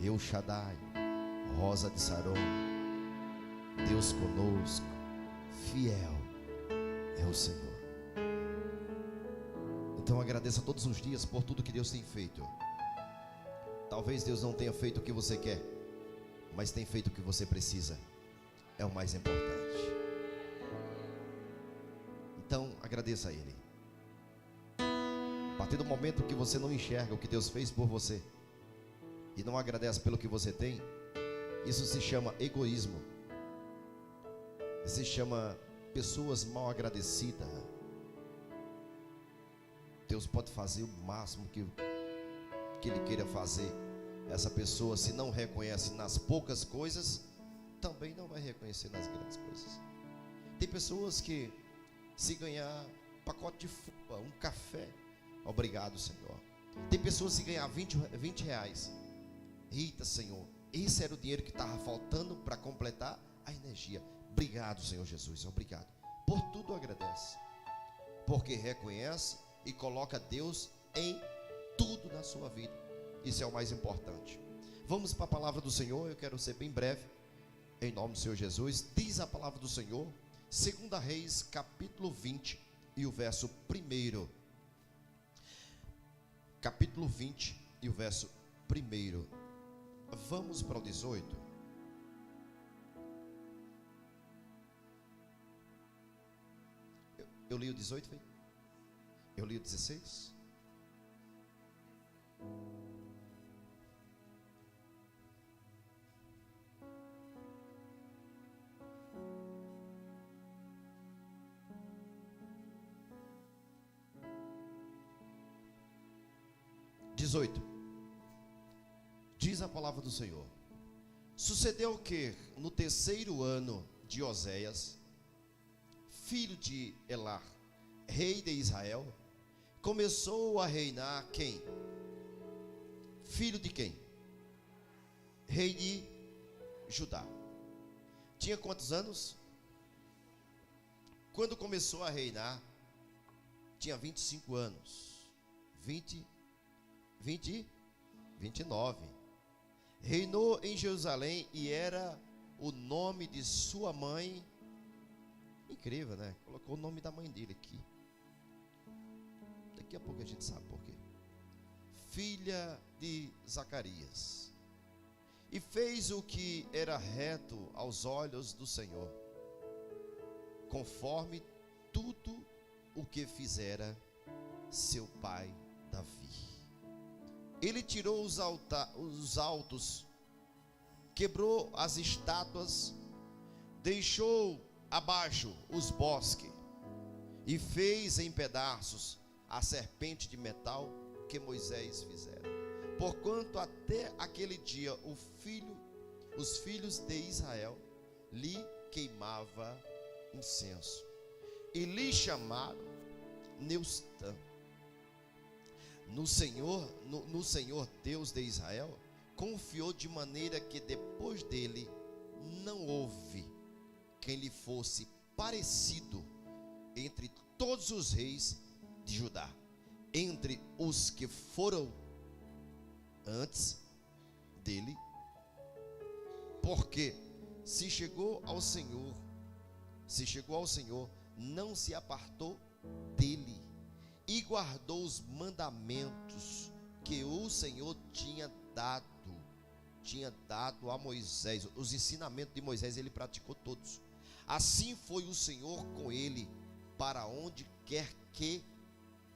El Shaddai, Rosa de Saron, Deus conosco, fiel é o Senhor. Então agradeça todos os dias por tudo que Deus tem feito. Talvez Deus não tenha feito o que você quer, mas tem feito o que você precisa. É o mais importante. Então agradeça a Ele. A partir do momento que você não enxerga o que Deus fez por você e não agradece pelo que você tem, isso se chama egoísmo. Isso se chama pessoas mal agradecidas. Deus pode fazer o máximo que Ele queira fazer. Essa pessoa, se não reconhece nas poucas coisas, também não vai reconhecer nas grandes coisas. Tem pessoas que, se ganhar um pacote de fuba, um café, obrigado, Senhor. Tem pessoas que ganhar 20 reais. Eita, Senhor, esse era o dinheiro que estava faltando para completar a energia. Obrigado, Senhor Jesus, obrigado. Por tudo agradece, porque reconhece e coloca Deus em tudo na sua vida. Isso é o mais importante. Vamos para a palavra do Senhor. Eu quero ser bem breve, em nome do Senhor Jesus. Diz a palavra do Senhor, 2 Reis, capítulo 20 e o verso 1. Capítulo 20 e o verso 1. Vamos para o 18. Eu li o 18, foi? Eu li o 16. Diz a palavra do Senhor: sucedeu que no terceiro ano de Oséias, filho de Elá, rei de Israel, começou a reinar quem? Filho de quem? Rei de Judá. Tinha quantos anos? Quando começou a reinar, tinha 25 anos. 29. Reinou em Jerusalém e era o nome de sua mãe. Incrível, né? Colocou o nome da mãe dele aqui. Daqui a pouco a gente sabe por quê. Filha de Zacarias. E fez o que era reto aos olhos do Senhor, conforme tudo o que fizera seu pai Davi. Ele tirou os altos, quebrou as estátuas, deixou abaixo os bosques e fez em pedaços a serpente de metal que Moisés fizera. Porquanto até aquele dia os filhos de Israel lhe queimava incenso e lhe chamaram Neustã. No Senhor Deus de Israel confiou, de maneira que depois dele não houve quem lhe fosse parecido entre todos os reis de Judá, entre os que foram antes dele, porque se chegou ao Senhor, não se apartou dele e guardou os mandamentos que o Senhor tinha dado a Moisés. Os ensinamentos de Moisés ele praticou todos. Assim foi o Senhor com ele para onde quer que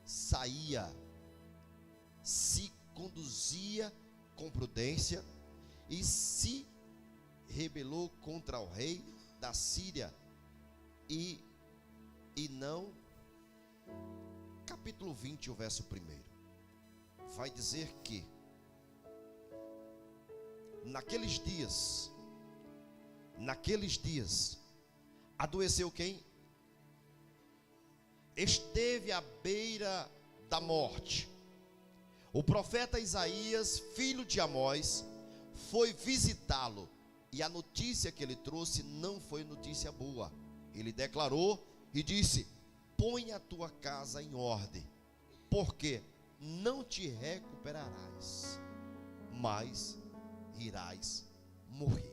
saía. Se conduzia com prudência e se rebelou contra o rei da Síria e não. Capítulo 20, o verso 1 vai dizer que naqueles dias adoeceu quem? Esteve à beira da morte. O profeta Isaías, filho de Amós, foi visitá-lo, e a notícia que ele trouxe não foi notícia boa. Ele declarou e disse: põe a tua casa em ordem, porque não te recuperarás mais irás morrer.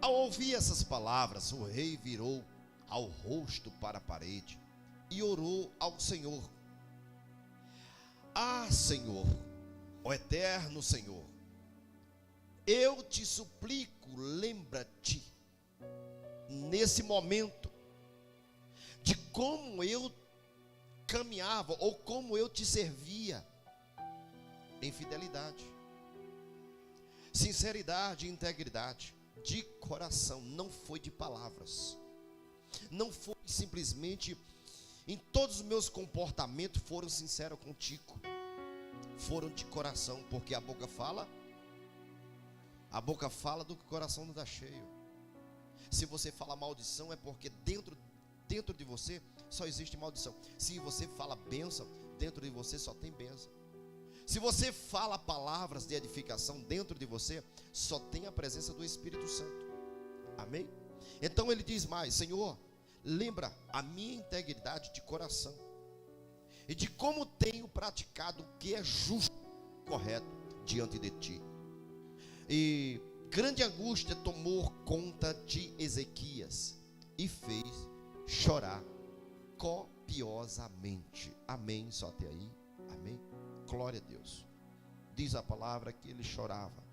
Ao ouvir essas palavras, o rei virou ao rosto para a parede e orou ao Senhor. Ah, Senhor, ó eterno Senhor, eu te suplico, lembra-te nesse momento de como eu caminhava ou como eu te servia em fidelidade, sinceridade e integridade de coração. Não foi de palavras, não foi simplesmente, em todos os meus comportamentos foram sinceros contigo, foram de coração, porque a boca fala do que o coração não está cheio. Se você fala maldição, é porque dentro de você só existe maldição. Se você fala bênção, dentro de você só tem bênção. Se você fala palavras de edificação, dentro de você só tem a presença do Espírito Santo. Amém? Então ele diz mais: Senhor, lembra a minha integridade de coração e de como tenho praticado o que é justo, correto diante de ti. E grande angústia tomou conta de Ezequias e fez chorar copiosamente. Amém? Só até aí. Amém? Glória a Deus. Diz a palavra que ele chorava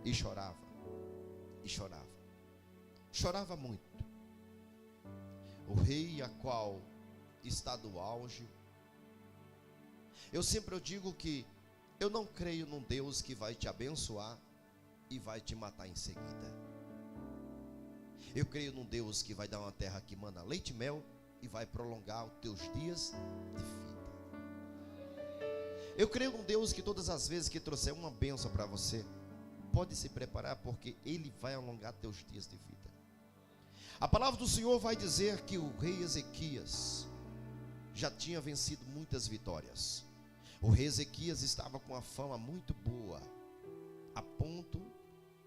e chorava e chorava. Chorava muito. O rei, a qual está do auge. Eu sempre digo que eu não creio num Deus que vai te abençoar e vai te matar em seguida. Eu creio num Deus que vai dar uma terra que mana leite e mel e vai prolongar os teus dias de vida. Eu creio num Deus que todas as vezes que trouxer uma bênção para você, pode se preparar, porque Ele vai alongar teus dias de vida. A palavra do Senhor vai dizer que o rei Ezequias já tinha vencido muitas vitórias. O rei Ezequias estava com uma fama muito boa, a ponto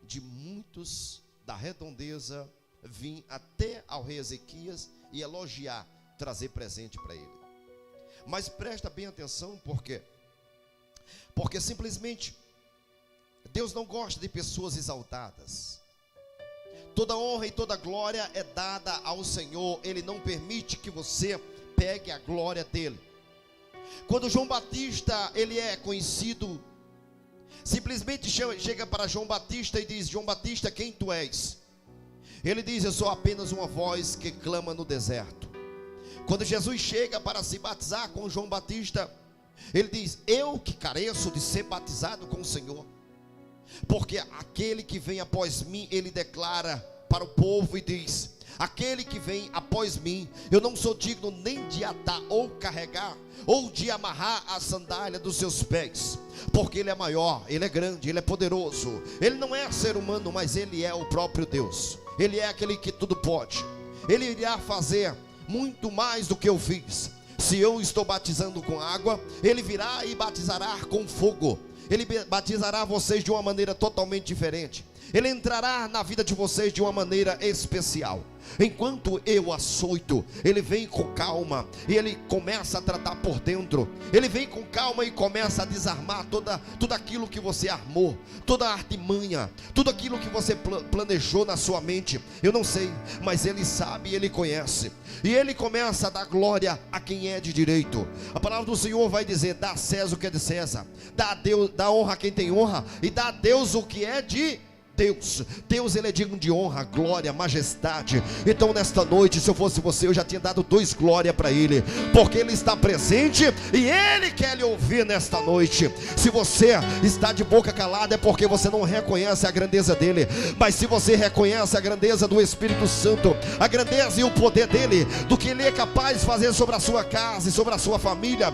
de muitos da redondeza vir até ao rei Ezequias e elogiar, trazer presente para ele. Mas presta bem atenção, porque simplesmente Deus não gosta de pessoas exaltadas. Toda honra e toda glória é dada ao Senhor. Ele não permite que você pegue a glória dele. Quando João Batista, ele é conhecido, simplesmente chega para João Batista e diz: João Batista, quem tu és? Ele diz: eu sou apenas uma voz que clama no deserto. Quando Jesus chega para se batizar com João Batista, ele diz: eu que careço de ser batizado com o Senhor, porque aquele que vem após mim, ele declara para o povo e diz: aquele que vem após mim, eu não sou digno nem de atar ou carregar ou de amarrar a sandália dos seus pés, porque ele é maior, ele é grande, ele é poderoso. Ele não é ser humano, mas ele é o próprio Deus. Ele é aquele que tudo pode. Ele irá fazer muito mais do que eu fiz. Se eu estou batizando com água, ele virá e batizará com fogo. Ele batizará vocês de uma maneira totalmente diferente. Ele entrará na vida de vocês de uma maneira especial. Enquanto eu açoito, ele vem com calma e ele começa a tratar por dentro. Ele vem com calma e começa a desarmar tudo aquilo que você armou, toda a artimanha, tudo aquilo que você planejou na sua mente. Eu não sei, mas ele sabe, ele conhece. E ele começa a dar glória a quem é de direito. A palavra do Senhor vai dizer: dá a César o que é de César, dá a Deus, dá honra a quem tem honra, e dá a Deus o que é de Deus. Deus, ele é digno de honra, glória, majestade. Então nesta noite, se eu fosse você, eu já tinha dado 2 glórias para ele, porque ele está presente e ele quer lhe ouvir nesta noite. Se você está de boca calada, é porque você não reconhece a grandeza dele. Mas se você reconhece a grandeza do Espírito Santo, a grandeza e o poder dele, do que ele é capaz de fazer sobre a sua casa e sobre a sua família,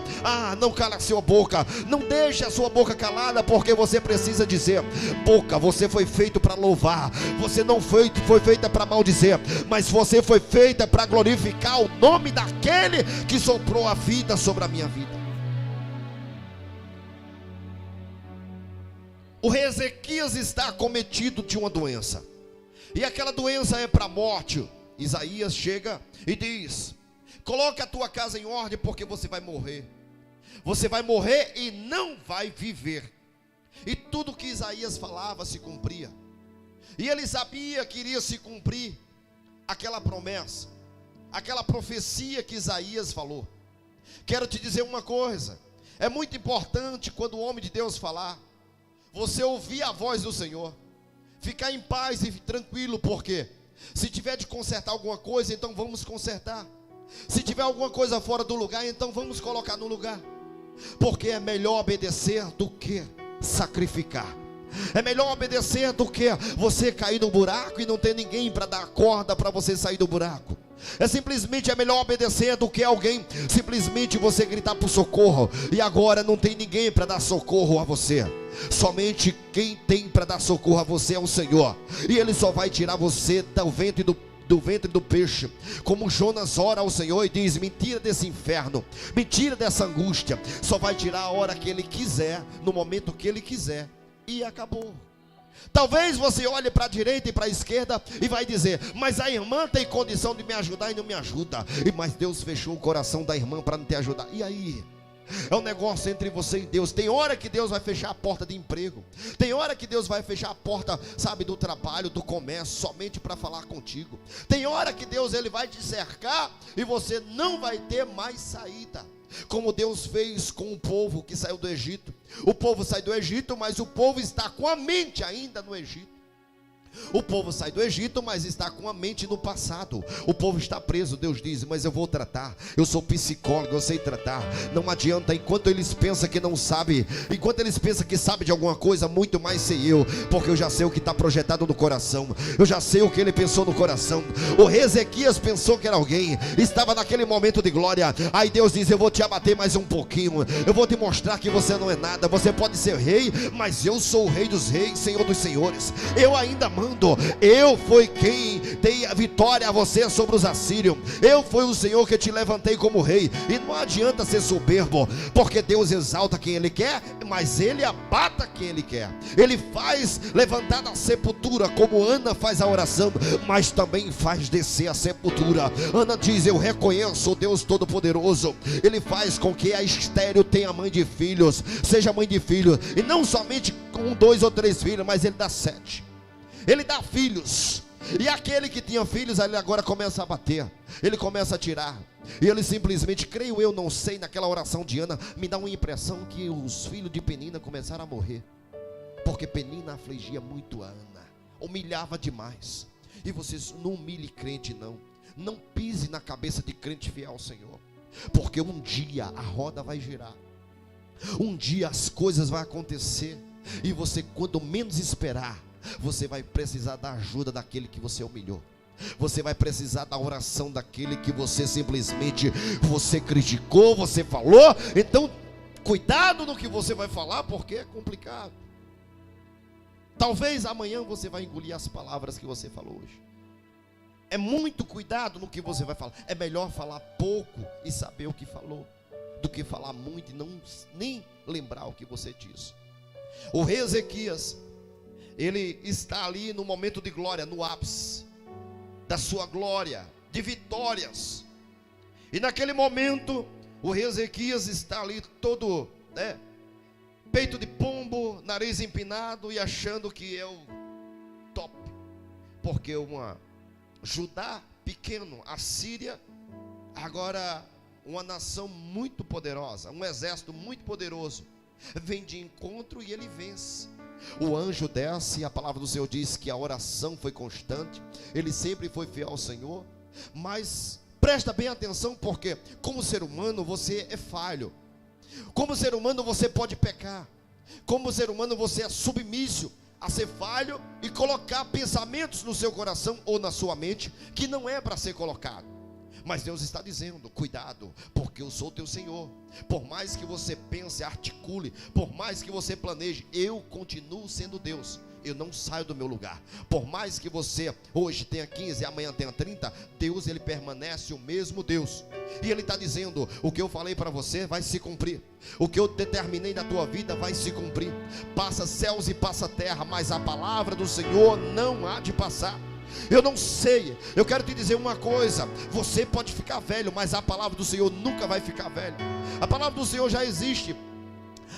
não cala a sua boca, não deixe a sua boca calada, porque você precisa dizer: boca, você foi feito para louvar, você não foi feita para maldizer, mas você foi feita para glorificar o nome daquele que soprou a vida sobre a minha vida. O rei Ezequias está acometido de uma doença, e aquela doença é para a morte. Isaías chega e diz: coloca a tua casa em ordem, porque você vai morrer. Você vai morrer e não vai viver. E tudo que Isaías falava se cumpria. E ele sabia que iria se cumprir aquela promessa, aquela profecia que Isaías falou. Quero te dizer uma coisa: é muito importante quando o homem de Deus falar, você ouvir a voz do Senhor, ficar em paz e tranquilo, porque se tiver de consertar alguma coisa, então vamos consertar. Se tiver alguma coisa fora do lugar, então vamos colocar no lugar. Porque é melhor obedecer do que sacrificar. É melhor obedecer do que você cair no buraco e não ter ninguém para dar corda para você sair do buraco. É melhor obedecer do que alguém simplesmente você gritar por socorro e agora não tem ninguém para dar socorro a você. Somente quem tem para dar socorro a você é o Senhor, e Ele só vai tirar você do ventre do peixe, como Jonas ora ao Senhor e diz: me tira desse inferno, me tira dessa angústia. Só vai tirar a hora que Ele quiser, no momento que Ele quiser, e acabou. Talvez você olhe para a direita e para a esquerda e vai dizer: mas a irmã tem condição de me ajudar e não me ajuda. Mas Deus fechou o coração da irmã para não te ajudar. E aí? É um negócio entre você e Deus. Tem hora que Deus vai fechar a porta de emprego, tem hora que Deus vai fechar a porta, sabe, do trabalho, do comércio, somente para falar contigo. Tem hora que Deus ele vai te cercar e você não vai ter mais saída. Como Deus fez com o povo que saiu do Egito. O povo sai do Egito, mas o povo está com a mente ainda no Egito. O povo sai do Egito, mas está com a mente no passado. O povo está preso. Deus diz: mas eu vou tratar. Eu sou psicólogo, eu sei tratar. Não adianta, enquanto eles pensam que não sabe, enquanto eles pensam que sabe de alguma coisa, muito mais sei eu, porque eu já sei o que está projetado no coração. Eu já sei o que ele pensou no coração. O rei Ezequias pensou que era alguém, estava naquele momento de glória. Aí Deus diz: eu vou te abater mais um pouquinho, eu vou te mostrar que você não é nada. Você pode ser rei, mas eu sou o rei dos reis, Senhor dos senhores. Eu ainda mando. Eu fui quem dei a vitória a você sobre os assírios. Eu fui o Senhor que te levantei como rei. E não adianta ser soberbo, porque Deus exalta quem Ele quer, mas Ele abata quem Ele quer. Ele faz levantar da sepultura, como Ana faz a oração, mas também faz descer a sepultura. Ana diz: eu reconheço o Deus Todo-Poderoso. Ele faz com que a estéril tenha mãe de filhos, seja mãe de filhos, e não somente com 2 ou 3 filhos, mas Ele dá 7. Ele dá filhos. E aquele que tinha filhos, ele agora começa a bater, ele começa a tirar. E ele simplesmente, creio eu, não sei, naquela oração de Ana, me dá uma impressão que os filhos de Penina começaram a morrer, porque Penina afligia muito a Ana, humilhava demais. E vocês não humilhe crente, não pise na cabeça de crente fiel ao Senhor, porque um dia a roda vai girar, um dia as coisas vão acontecer, e você, quando menos esperar, você vai precisar da ajuda daquele que você humilhou. Você vai precisar da oração daquele que você simplesmente, você criticou, você falou. Então, cuidado no que você vai falar, porque é complicado. Talvez amanhã você vai engolir as palavras que você falou hoje. É muito cuidado no que você vai falar. É melhor falar pouco e saber o que falou, do que falar muito e não nem lembrar o que você disse. O rei Ezequias, ele está ali no momento de glória, no ápice da sua glória, de vitórias. E naquele momento, o rei Ezequias está ali todo, peito de pombo, nariz empinado e achando que é o top. Porque Judá pequeno, a Síria, agora uma nação muito poderosa, um exército muito poderoso, vem de encontro e ele vence. O anjo desce e a palavra do Senhor diz que a oração foi constante, ele sempre foi fiel ao Senhor. Mas presta bem atenção, porque como ser humano você é falho, como ser humano você pode pecar, como ser humano você é submisso a ser falho e colocar pensamentos no seu coração ou na sua mente que não é para ser colocado. Mas Deus está dizendo: cuidado, porque eu sou teu Senhor. Por mais que você pense, articule, por mais que você planeje, eu continuo sendo Deus. Eu não saio do meu lugar. Por mais que você hoje tenha 15 e amanhã tenha 30, Deus, ele permanece o mesmo Deus. E ele está dizendo: o que eu falei para você vai se cumprir. O que eu determinei na tua vida vai se cumprir. Passa céus e passa terra, mas a palavra do Senhor não há de passar. Eu não sei, eu quero te dizer uma coisa: você pode ficar velho, mas a palavra do Senhor nunca vai ficar velha. A palavra do Senhor já existe.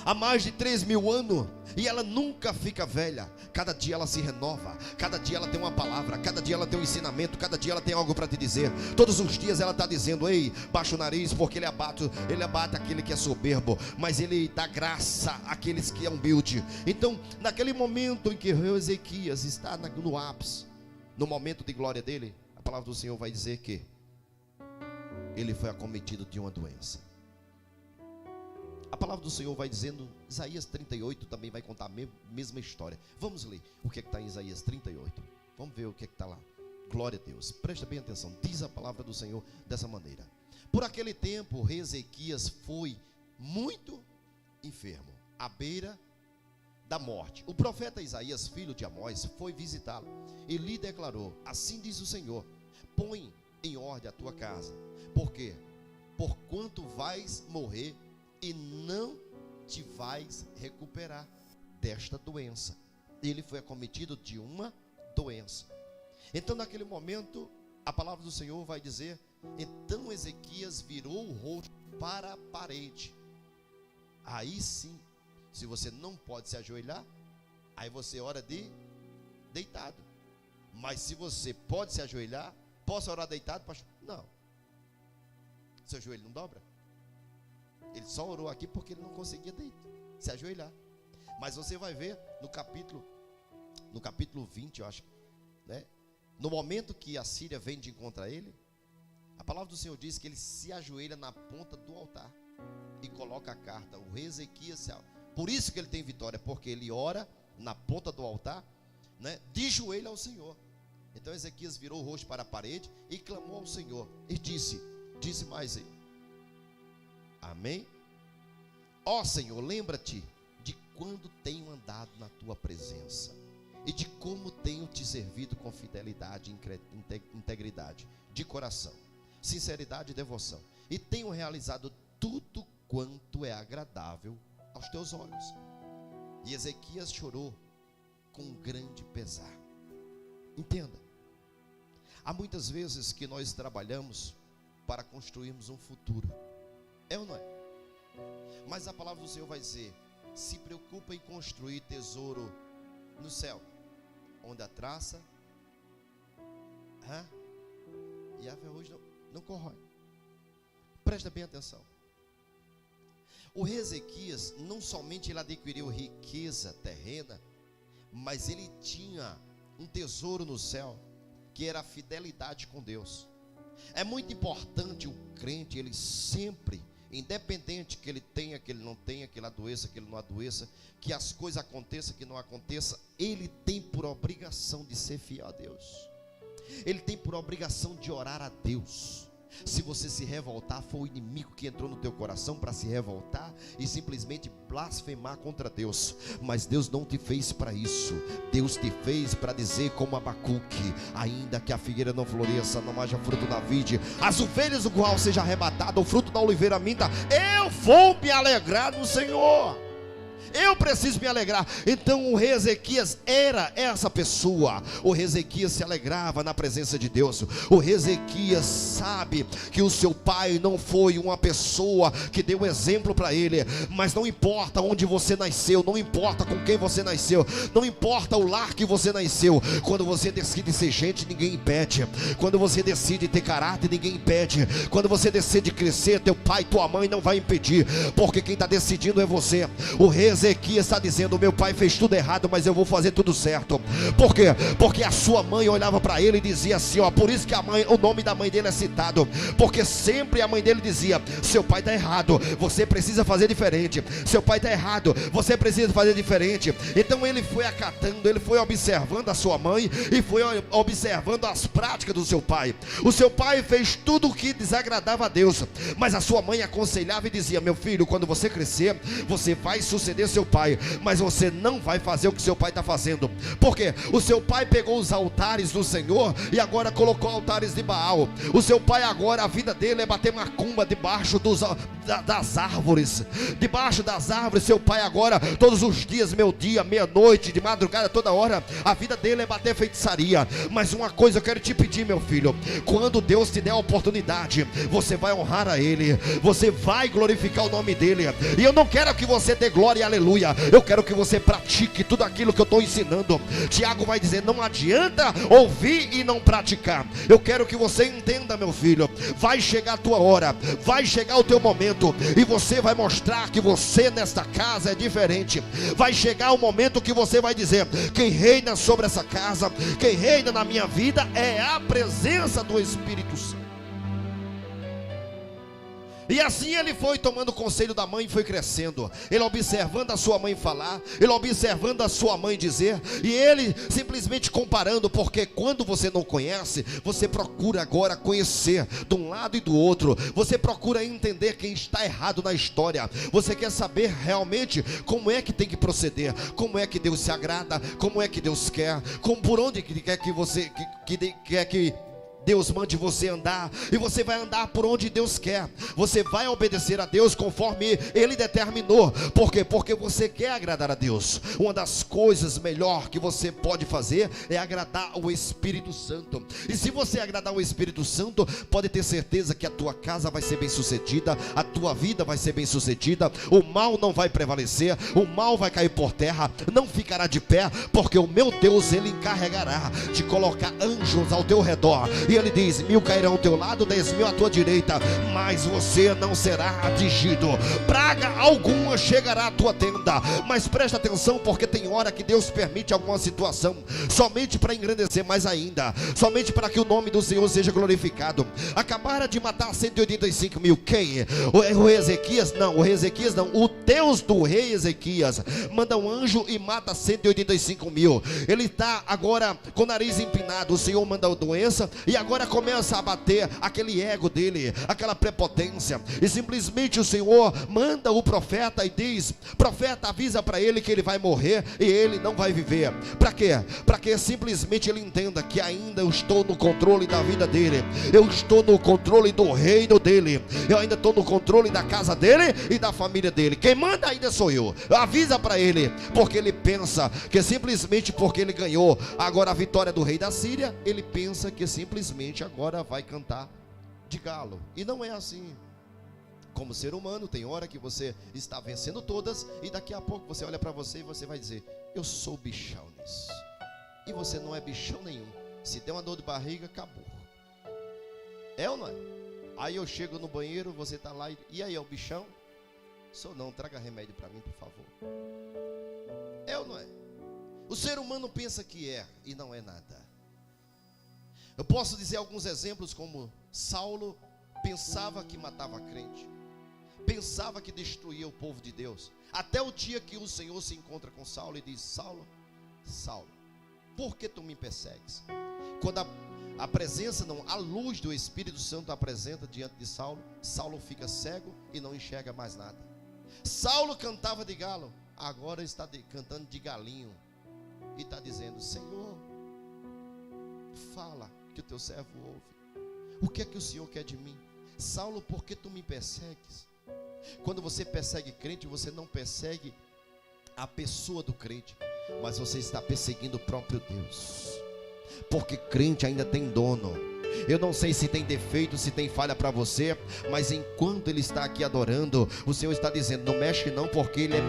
há mais de 3.000 anos, e ela nunca fica velha. Cada dia ela se renova, cada dia ela tem uma palavra, cada dia ela tem um ensinamento, cada dia ela tem algo para te dizer. Todos os dias ela está dizendo: ei, baixa o nariz, porque ele abate aquele que é soberbo, mas ele dá graça àqueles que é humilde. Então, naquele momento em que o rei Ezequias está no ápice, no momento de glória dele, a palavra do Senhor vai dizer que ele foi acometido de uma doença. A palavra do Senhor vai dizendo, Isaías 38 também vai contar a mesma história. Vamos ler o que está em Isaías 38. Vamos ver o que está lá. Glória a Deus, presta bem atenção. Diz a palavra do Senhor dessa maneira: por aquele tempo o rei Ezequias foi muito enfermo, à beira da morte. O profeta Isaías, filho de Amós, foi visitá-lo e lhe declarou: assim diz o Senhor, põe em ordem a tua casa, porque porquanto vais morrer e não te vais recuperar desta doença. Ele foi acometido de uma doença. Então naquele momento a palavra do Senhor vai dizer: então Ezequias virou o rosto para a parede. Aí sim, se você não pode se ajoelhar, aí você ora deitado. Mas se você pode se ajoelhar, posso orar deitado, pastor? Não. Seu joelho não dobra? Ele só orou aqui porque ele não conseguia se ajoelhar. Mas você vai ver no capítulo 20, eu acho, né? No momento que a Síria vem de encontro a ele, a palavra do Senhor diz que ele se ajoelha na ponta do altar e coloca a carta. O rei Ezequias, por isso que ele tem vitória, porque ele ora na ponta do altar, né, de joelho ao Senhor. Então Ezequias virou o rosto para a parede e clamou ao Senhor e disse mais aí: amém? Ó Senhor, lembra-te de quando tenho andado na tua presença e de como tenho te servido com fidelidade e integridade de coração, sinceridade e devoção, e tenho realizado tudo quanto é agradável aos teus olhos. E Ezequias chorou com grande pesar. Entenda, há muitas vezes que nós trabalhamos para construirmos um futuro, é ou não é? Mas a palavra do Senhor vai dizer: se preocupa em construir tesouro no céu, onde a traça e a ferrugem não corrói. Presta bem atenção. O rei Ezequias, não somente ele adquiriu riqueza terrena, mas ele tinha um tesouro no céu, que era a fidelidade com Deus. É muito importante o crente, ele sempre, independente que ele tenha, que ele não tenha, que ele adoeça, que ele não adoeça, que as coisas aconteçam, que não aconteça, ele tem por obrigação de ser fiel a Deus. Ele tem por obrigação de orar a Deus. Se você se revoltar, foi o inimigo que entrou no teu coração para se revoltar e simplesmente blasfemar contra Deus. Mas Deus não te fez para isso. Deus te fez para dizer como Abacuque: ainda que a figueira não floresça, não haja fruto na vide, as ovelhas do curral seja arrebatado, o fruto da oliveira minta, eu vou me alegrar no Senhor. Eu preciso me alegrar. Então o rei Ezequias era essa pessoa. O rei Ezequias se alegrava na presença de Deus. O rei Ezequias sabe que o seu pai não foi uma pessoa que deu exemplo para ele. Mas não importa onde você nasceu, não importa com quem você nasceu, não importa o lar que você nasceu. Quando você decide ser gente, ninguém impede. Quando você decide ter caráter, ninguém impede. Quando você decide crescer, teu pai, tua mãe não vai impedir, porque quem está decidindo é você. O rei Ezequias está dizendo: meu pai fez tudo errado, mas eu vou fazer tudo certo. Por quê? Porque a sua mãe olhava para ele e dizia assim, por isso que o nome da mãe dele é citado, porque sempre a mãe dele dizia: seu pai está errado, você precisa fazer diferente. Seu pai está errado, você precisa fazer diferente. Então ele foi acatando, ele foi observando a sua mãe e foi observando as práticas do seu pai. O seu pai fez tudo o que desagradava a Deus, mas a sua mãe aconselhava e dizia: meu filho, quando você crescer, você vai suceder seu pai, mas você não vai fazer o que seu pai está fazendo. Porque o seu pai pegou os altares do Senhor e agora colocou altares de Baal. O seu pai agora, a vida dele é bater macumba debaixo das árvores. Debaixo das árvores, seu pai agora, todos os dias, meia-noite, de madrugada, toda hora, a vida dele é bater feitiçaria. Mas uma coisa eu quero te pedir, meu filho: quando Deus te der a oportunidade, você vai honrar a Ele, você vai glorificar o nome dEle. E eu não quero que você dê glória e aleluia, eu quero que você pratique tudo aquilo que eu estou ensinando. Tiago vai dizer: não adianta ouvir e não praticar. Eu quero que você entenda, meu filho, vai chegar a tua hora, vai chegar o teu momento, e você vai mostrar que você nesta casa é diferente. Vai chegar o momento que você vai dizer: quem reina sobre essa casa, quem reina na minha vida é a presença do Espírito Santo. E assim ele foi tomando o conselho da mãe e foi crescendo. Ele observando a sua mãe falar, ele observando a sua mãe dizer, e ele simplesmente comparando, porque quando você não conhece, você procura agora conhecer de um lado e do outro. Você procura entender quem está errado na história. Você quer saber realmente como é que tem que proceder, como é que Deus se agrada, como é que Deus quer, por onde que quer que você quer que Deus mande você andar, e você vai andar por onde Deus quer. Você vai obedecer a Deus conforme Ele determinou. Por quê? Porque você quer agradar a Deus. Uma das coisas melhor que você pode fazer é agradar o Espírito Santo. E se você agradar o Espírito Santo, pode ter certeza que a tua casa vai ser bem sucedida, a tua vida vai ser bem sucedida. O mal não vai prevalecer, o mal vai cair por terra, não ficará de pé, porque o meu Deus, Ele encarregará de colocar anjos ao teu redor. E Ele diz: 1000 cairão ao teu lado, 10.000 à tua direita, mas você não será atingido. Praga alguma chegará à tua tenda. Mas presta atenção, porque tem hora que Deus permite alguma situação somente para engrandecer mais ainda, somente para que o nome do Senhor seja glorificado. Acabaram de matar 185 mil. Quem? O rei Ezequias? Não, o rei Ezequias não. O Deus do rei Ezequias manda um anjo e mata 185 mil. Ele está agora com o nariz empinado. O Senhor manda a doença, e agora começa a bater aquele ego dele, aquela prepotência, e simplesmente o Senhor manda o profeta e diz: profeta, avisa para ele que ele vai morrer e ele não vai viver. Para quê? Para que simplesmente ele entenda que ainda eu estou no controle da vida dele, eu estou no controle do reino dele, eu ainda estou no controle da casa dele e da família dele. Quem manda ainda sou eu. Avisa para ele, porque ele pensa que simplesmente porque ele ganhou agora a vitória do rei da Síria, ele pensa que simplesmente agora vai cantar de galo. E não é assim. Como ser humano, tem hora que você está vencendo todas, e daqui a pouco você olha para você e você vai dizer: eu sou bichão nisso. E você não é bichão nenhum. Se der uma dor de barriga, acabou. É ou não é? Aí eu chego no banheiro, você está lá e aí, é o bichão? Sou não, traga remédio para mim, por favor. É ou não é? O ser humano pensa que é, e não é nada. Eu posso dizer alguns exemplos, como Saulo pensava que matava crente, pensava que destruía o povo de Deus, até o dia que o Senhor se encontra com Saulo e diz: Saulo, Saulo, por que tu me persegues? Quando a presença, não, a luz do Espírito Santo apresenta diante de Saulo, Saulo fica cego e não enxerga mais nada. Saulo cantava de galo, agora está cantando de galinho, e está dizendo: Senhor, fala, que o teu servo ouve. O que é que o Senhor quer de mim? Saulo, por que tu me persegues? Quando você persegue crente, você não persegue a pessoa do crente, mas você está perseguindo o próprio Deus, porque crente ainda tem dono. Eu não sei se tem defeito, se tem falha para você, mas enquanto ele está aqui adorando, o Senhor está dizendo: não mexe não, porque ele é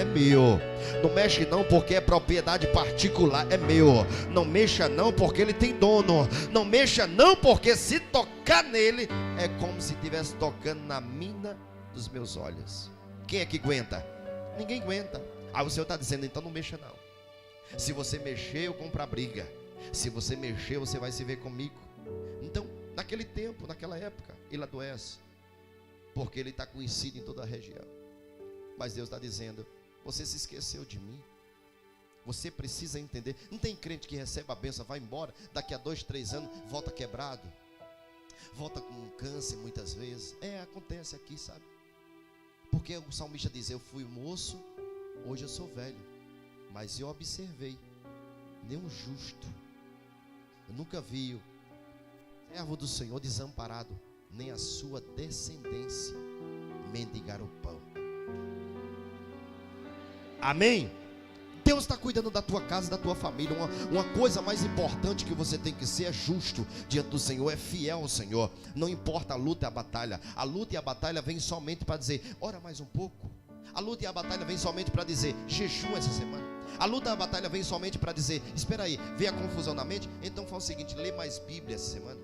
meu. Não mexe não, porque é propriedade particular, é meu. Não mexa não, porque ele tem dono. Não mexa não, porque se tocar nele, é como se estivesse tocando na mina dos meus olhos. Quem é que aguenta? Ninguém aguenta. Aí o Senhor está dizendo: então não mexa não. Se você mexer, eu compro a briga. Se você mexer, você vai se ver comigo. Então, naquele tempo, naquela época, ele adoece, porque ele está conhecido em toda a região. Mas Deus está dizendo: você se esqueceu de mim. Você precisa entender. Não tem crente que recebe a bênção, vai embora, daqui a 2, 3 anos, volta quebrado, volta com câncer muitas vezes. Acontece aqui, sabe? Porque o salmista diz: eu fui moço, hoje eu sou velho, mas eu observei nenhum justo, eu nunca vi o servo do Senhor desamparado, nem a sua descendência mendigar o pão. Amém? Deus está cuidando da tua casa, da tua família. Uma coisa mais importante que você tem que ser é justo diante do Senhor, é fiel ao Senhor. Não importa a luta e a batalha. A luta e a batalha vem somente para dizer, ora mais um pouco. A luta e a batalha vem somente para dizer, jejum essa semana. A luta e a batalha vem somente para dizer, espera aí, vem a confusão na mente, então faz o seguinte, lê mais Bíblia essa semana.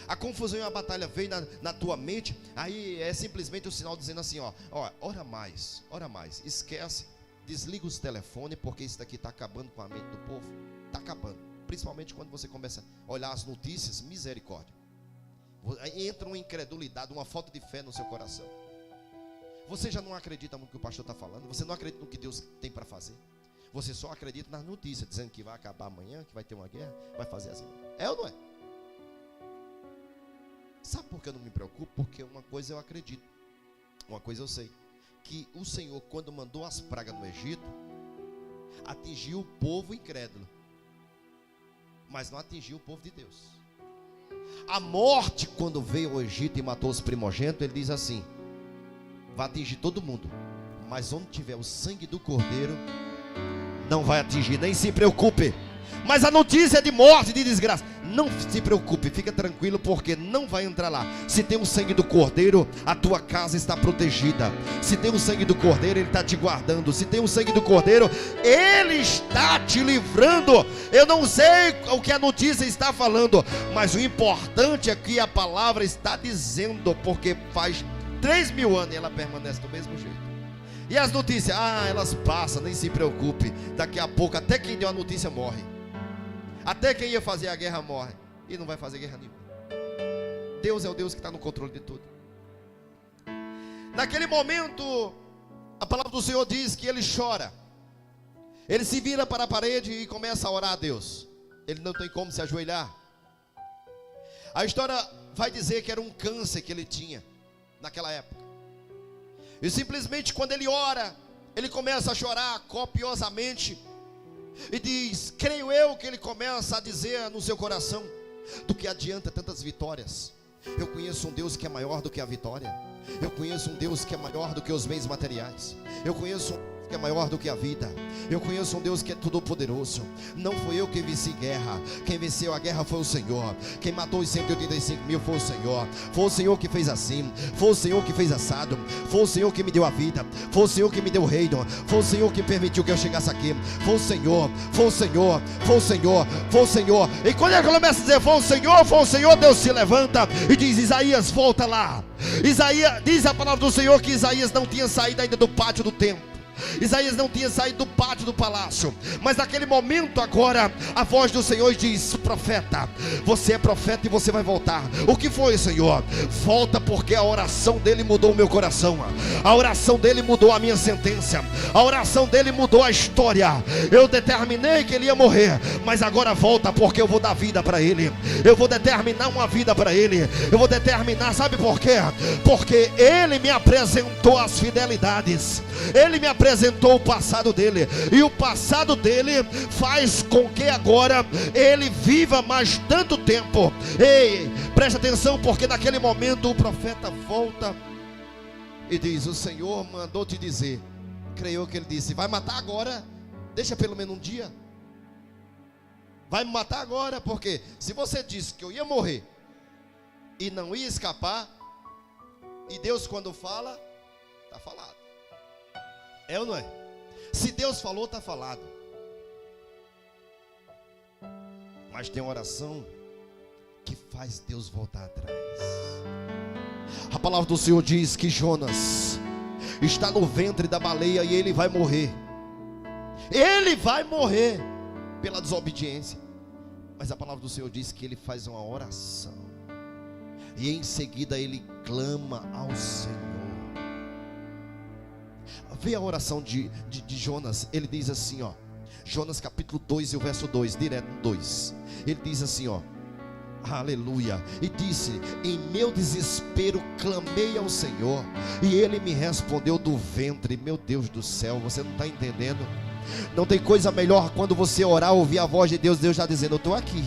A confusão e a batalha vem na tua mente, aí é simplesmente o sinal dizendo assim, ora mais, esquece. Desliga os telefones, porque isso daqui está acabando com a mente do povo. Está acabando. Principalmente quando você começa a olhar as notícias, misericórdia. Entra uma incredulidade, uma falta de fé no seu coração. Você já não acredita no que o pastor está falando. Você não acredita no que Deus tem para fazer. Você só acredita nas notícias, dizendo que vai acabar amanhã, que vai ter uma guerra, vai fazer assim. É ou não é? Sabe por que eu não me preocupo? Porque uma coisa eu acredito. Uma coisa eu sei. Que o Senhor, quando mandou as pragas no Egito, atingiu o povo incrédulo, mas não atingiu o povo de Deus. A morte, quando veio ao Egito e matou os primogênitos, ele diz assim, vai atingir todo mundo, mas onde tiver o sangue do cordeiro, não vai atingir, nem se preocupe. Mas a notícia é de morte, de desgraça, não se preocupe, fica tranquilo, porque não vai entrar lá. Se tem o sangue do cordeiro, a tua casa está protegida. Se tem o sangue do cordeiro, ele está te guardando. Se tem o sangue do cordeiro, ele está te livrando. Eu não sei o que a notícia está falando, mas o importante é que a palavra está dizendo, porque faz 3.000 anos e ela permanece do mesmo jeito. E as notícias, elas passam, nem se preocupe. Daqui a pouco, até quem deu a notícia morre. Até quem ia fazer a guerra morre. E não vai fazer guerra nenhuma. Deus é o Deus que está no controle de tudo. Naquele momento, a palavra do Senhor diz que ele chora. Ele se vira para a parede e começa a orar a Deus. Ele não tem como se ajoelhar. A história vai dizer que era um câncer que ele tinha naquela época. E simplesmente quando ele ora, ele começa a chorar copiosamente. E diz, creio eu, que ele começa a dizer no seu coração, do que adianta tantas vitórias? Eu conheço um Deus que é maior do que a vitória. Eu conheço um Deus que é maior do que os bens materiais. Eu conheço um Deus que é maior do que a vida. Eu conheço um Deus que é todo poderoso. Não fui eu que venci guerra. Quem venceu a guerra foi o Senhor. Quem matou os 185.000 foi o Senhor. Foi o Senhor que fez assim. Foi o Senhor que fez assado. Foi o Senhor que me deu a vida. Foi o Senhor que me deu o reino. Foi o Senhor que permitiu que eu chegasse aqui. Foi o Senhor. Foi o Senhor. Foi o Senhor. Foi o Senhor. E quando ele começa a dizer foi o Senhor, Deus se levanta e diz, Isaías, volta lá. Isaías, diz a palavra do Senhor que Isaías não tinha saído ainda do pátio do templo. Isaías não tinha saído do pátio do palácio. Mas naquele momento agora, a voz do Senhor diz, profeta, você é profeta e você vai voltar. O que foi, Senhor? Volta, porque a oração dele mudou o meu coração. A oração dele mudou a minha sentença. A oração dele mudou a história. Eu determinei que ele ia morrer, mas agora volta, porque eu vou dar vida para ele. Eu vou determinar uma vida para ele. Eu vou determinar, sabe por quê? Porque ele me apresentou as fidelidades. Ele me apresentou o passado dele, e o passado dele faz com que agora ele viva mais tanto tempo. Ei, preste atenção, porque naquele momento o profeta volta e diz, o Senhor mandou te dizer, creio que ele disse, vai matar agora, deixa pelo menos um dia, vai me matar agora, porque se você disse que eu ia morrer e não ia escapar, e Deus quando fala, está falado. É ou não é? Se Deus falou, está falado. Mas tem uma oração que faz Deus voltar atrás. A palavra do Senhor diz que Jonas está no ventre da baleia e ele vai morrer. Ele vai morrer pela desobediência. Mas a palavra do Senhor diz que ele faz uma oração. E em seguida ele clama ao Senhor. Vê a oração de Jonas. Ele diz assim, Jonas capítulo 2 e o verso 2, direto no 2. Ele diz assim, aleluia. E disse, em meu desespero clamei ao Senhor, e ele me respondeu do ventre. Meu Deus do céu, você não está entendendo? Não tem coisa melhor quando você orar, ouvir a voz de Deus, Deus já dizendo, eu estou aqui.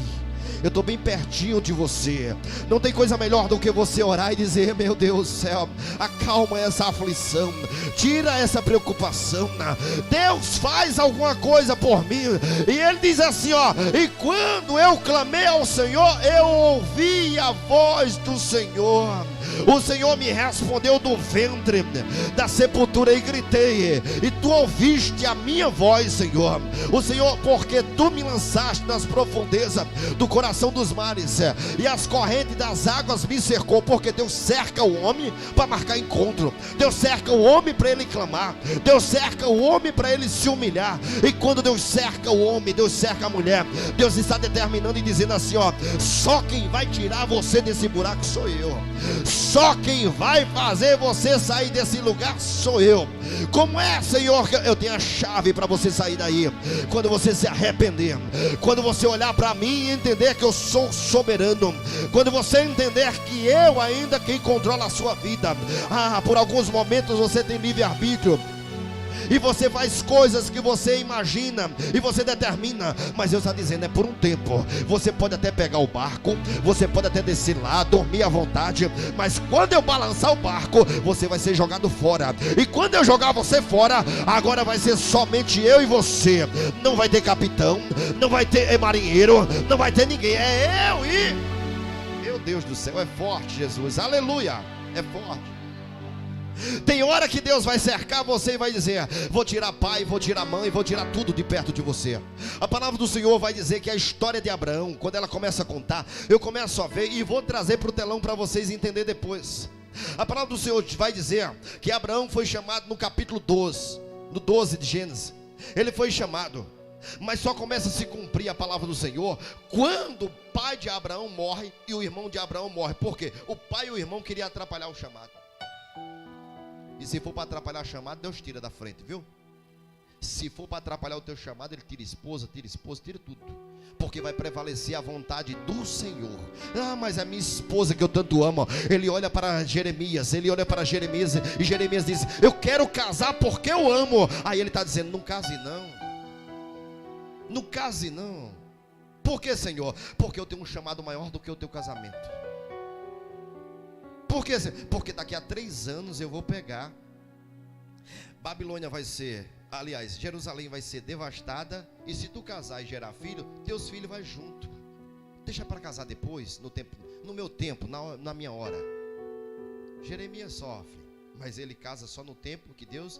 Eu estou bem pertinho de você. Não tem coisa melhor do que você orar e dizer: meu Deus do céu, acalma essa aflição, tira essa preocupação. Deus, faz alguma coisa por mim. E ele diz assim, ó: e quando eu clamei ao Senhor, eu ouvi a voz do Senhor. O Senhor me respondeu do ventre da sepultura e gritei, e tu ouviste a minha voz, Senhor. O Senhor, porque tu me lançaste nas profundezas do coração dos mares, e as correntes das águas me cercou. Porque Deus cerca o homem para marcar encontro. Deus cerca o homem para ele clamar. Deus cerca o homem para ele se humilhar. E quando Deus cerca o homem, Deus cerca a mulher, Deus está determinando e dizendo assim, ó: só quem vai tirar você desse buraco sou eu. Só quem vai fazer você sair desse lugar sou eu. Como é, Senhor? Eu tenho a chave para você sair daí. Quando você se arrepender, quando você olhar para mim e entender que eu sou soberano, quando você entender que eu ainda quem controla a sua vida. Por alguns momentos você tem livre-arbítrio, e você faz coisas que você imagina e você determina, mas Deus está dizendo: é por um tempo. Você pode até pegar o barco, você pode até descer lá, dormir à vontade, mas quando eu balançar o barco, você vai ser jogado fora. E quando eu jogar você fora, agora vai ser somente eu e você. Não vai ter capitão, não vai ter marinheiro, não vai ter ninguém. É eu e... meu Deus do céu, é forte, Jesus, aleluia, é forte. Tem hora que Deus vai cercar você e vai dizer: vou tirar pai, vou tirar mãe, vou tirar tudo de perto de você. A palavra do Senhor vai dizer que a história de Abraão, quando ela começa a contar, eu começo a ver e vou trazer para o telão para vocês entenderem depois. A palavra do Senhor vai dizer que Abraão foi chamado no capítulo 12, no 12 de Gênesis. Ele foi chamado, mas só começa a se cumprir a palavra do Senhor quando o pai de Abraão morre e o irmão de Abraão morre. Por quê? O pai e o irmão queriam atrapalhar o chamado. E se for para atrapalhar a chamada, Deus tira da frente, viu? Se for para atrapalhar o teu chamado, Ele tira esposa, tira tudo. Porque vai prevalecer a vontade do Senhor. Mas a minha esposa que eu tanto amo, ele olha para Jeremias, e Jeremias diz: eu quero casar porque eu amo. Aí ele está dizendo: não case não. Não case não. Por que, Senhor? Porque eu tenho um chamado maior do que o teu casamento. Por quê? Porque daqui a 3 anos eu vou pegar. Babilônia vai ser, aliás, Jerusalém vai ser devastada. E se tu casar e gerar filho, teus filhos vão junto. Deixa para casar depois, no meu tempo, na minha hora. Jeremias sofre, mas ele casa só no tempo que Deus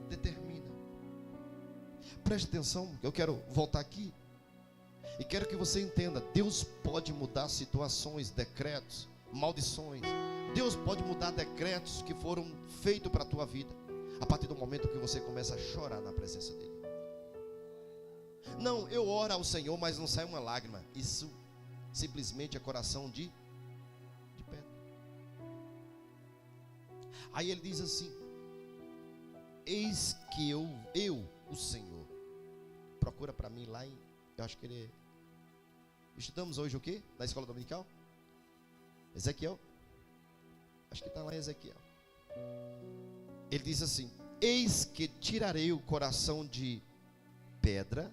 determina. Preste atenção, eu quero voltar aqui e quero que você entenda: Deus pode mudar situações, decretos, maldições. Deus pode mudar decretos que foram feitos para a tua vida, a partir do momento que você começa a chorar na presença dele. Não, eu oro ao Senhor, mas não sai uma lágrima. Isso simplesmente é coração de pedra. Aí ele diz assim: eis que eu, o Senhor. Procura para mim lá em, eu acho que ele... Estudamos hoje o quê? Na escola dominical? Ezequiel? Acho que está lá em Ezequiel. Ele diz assim: eis que tirarei o coração de pedra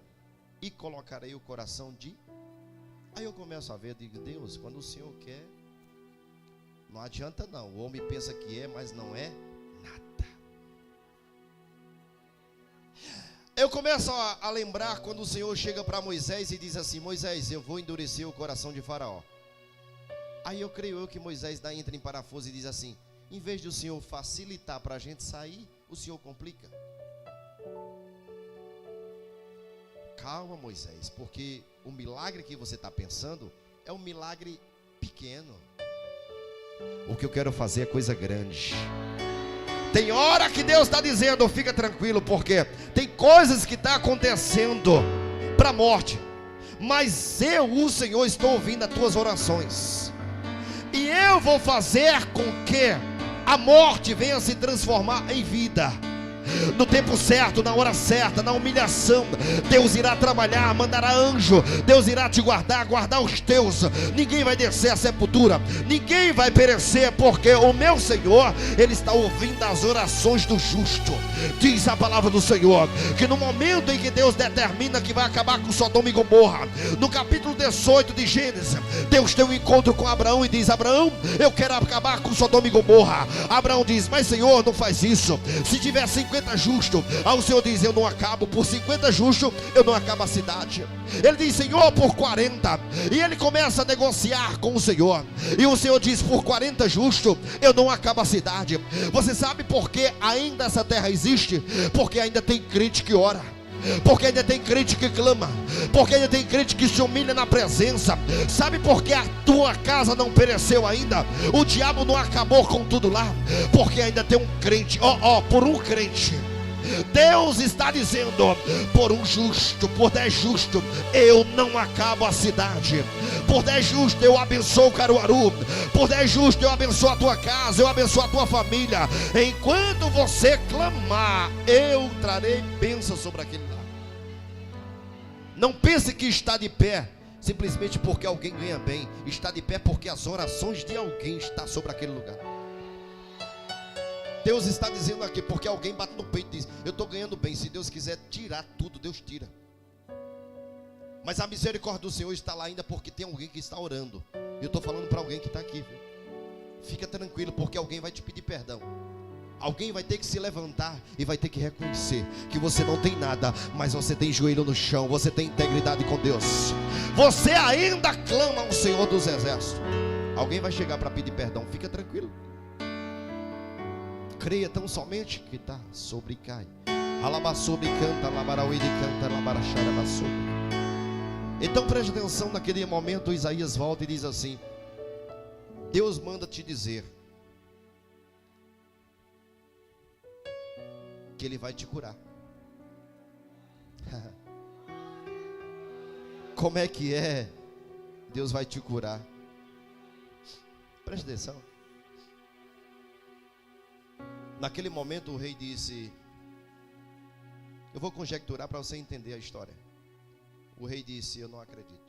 e colocarei o coração de... Aí eu começo a ver, eu digo: Deus, quando o Senhor quer, não adianta não. O homem pensa que é, mas não é nada. Eu começo a lembrar quando o Senhor chega para Moisés e diz assim: Moisés, eu vou endurecer o coração de Faraó. Aí eu creio que Moisés entra em parafuso e diz assim: em vez de o Senhor facilitar para a gente sair, o Senhor complica. Calma, Moisés, porque o milagre que você está pensando é um milagre pequeno. O que eu quero fazer é coisa grande. Tem hora que Deus está dizendo: fica tranquilo, porque tem coisas que estão acontecendo para a morte, mas eu, o Senhor, estou ouvindo as tuas orações, e eu vou fazer com que a morte venha se transformar em vida. no tempo certo, na hora certa, na humilhação, Deus irá trabalhar, mandará anjo, Deus irá te guardar, guardar os teus. Ninguém vai descer à sepultura, ninguém vai perecer, porque o meu Senhor, Ele está ouvindo as orações do justo. Diz a palavra do Senhor, que no momento em que Deus determina que vai acabar com Sodoma e Gomorra, no capítulo 18 de Gênesis, Deus tem um encontro com Abraão e diz: Abraão, eu quero acabar com Sodoma e Gomorra. Abraão diz: mas Senhor, não faz isso. Se tiver 50 justos, o Senhor diz: eu não acabo. Por 50 justos, eu não acabo a cidade. Ele diz: Senhor, por 40. E ele começa a negociar com o Senhor. E o Senhor diz: por 40 justos, eu não acabo a cidade. Você sabe por que ainda essa terra existe? Porque ainda tem crente que ora, porque ainda tem crente que clama, porque ainda tem crente que se humilha na presença. Sabe por que a tua casa não pereceu ainda? O diabo não acabou com tudo lá, porque ainda tem um crente, por um crente. Deus está dizendo: por um justo, por 10 justos, eu não acabo a cidade. Por 10 justos eu abençoo Caruaru. Por 10 justos eu abençoo a tua casa, eu abençoo a tua família. Enquanto você clamar, eu trarei bênção sobre aquele lugar. Não pense que está de pé simplesmente porque alguém ganha bem. Está de pé porque as orações de alguém estão sobre aquele lugar. Deus está dizendo aqui, porque alguém bate no peito e diz: eu estou ganhando bem. Se Deus quiser tirar tudo, Deus tira. Mas a misericórdia do Senhor está lá ainda, porque tem alguém que está orando. Eu estou falando para alguém que está aqui, viu? Fica tranquilo, porque alguém vai te pedir perdão. Alguém vai ter que se levantar e vai ter que reconhecer que você não tem nada, mas você tem joelho no chão, você tem integridade com Deus. Você ainda clama ao Senhor dos Exércitos. Alguém vai chegar para pedir perdão. Fica tranquilo. Creia tão somente que está sobre cai. Alaba sobre canta, alabarauí de canta, alabarachara sobre. Então preste atenção, naquele momento Isaías volta e diz assim: Deus manda te dizer que Ele vai te curar. Como é que é? Deus vai te curar. Preste atenção. Naquele momento o rei disse, eu vou conjecturar para você entender a história. O rei disse: eu não acredito.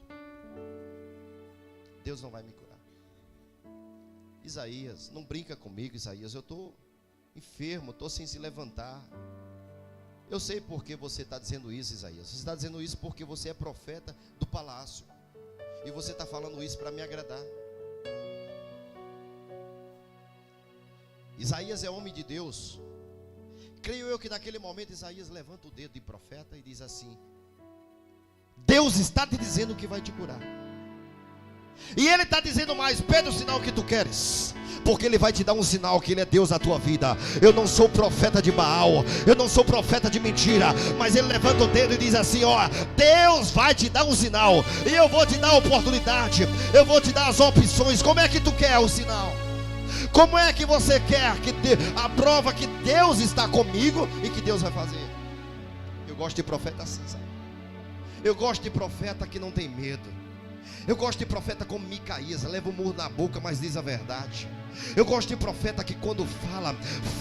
Deus não vai me curar. Isaías, não brinca comigo, Isaías. Eu estou enfermo, estou sem se levantar. Eu sei por que você está dizendo isso, Isaías. Você está dizendo isso porque você é profeta do palácio. E você está falando isso para me agradar. Isaías é homem de Deus. Creio eu que naquele momento Isaías levanta o dedo de profeta e diz assim: Deus está te dizendo que vai te curar. E Ele está dizendo mais: pede o sinal que tu queres, porque Ele vai te dar um sinal que Ele é Deus na tua vida. Eu não sou profeta de Baal, eu não sou profeta de mentira, mas Ele levanta o dedo e diz assim: Deus vai te dar um sinal, e eu vou te dar a oportunidade, eu vou te dar as opções. Como é que tu quer o sinal? Como é que você quer que a prova que Deus está comigo e que Deus vai fazer? Eu gosto de profeta assim, sabe? Eu gosto de profeta que não tem medo. Eu gosto de profeta como Micaías, leva o murro na boca, mas diz a verdade. Eu gosto de profeta que quando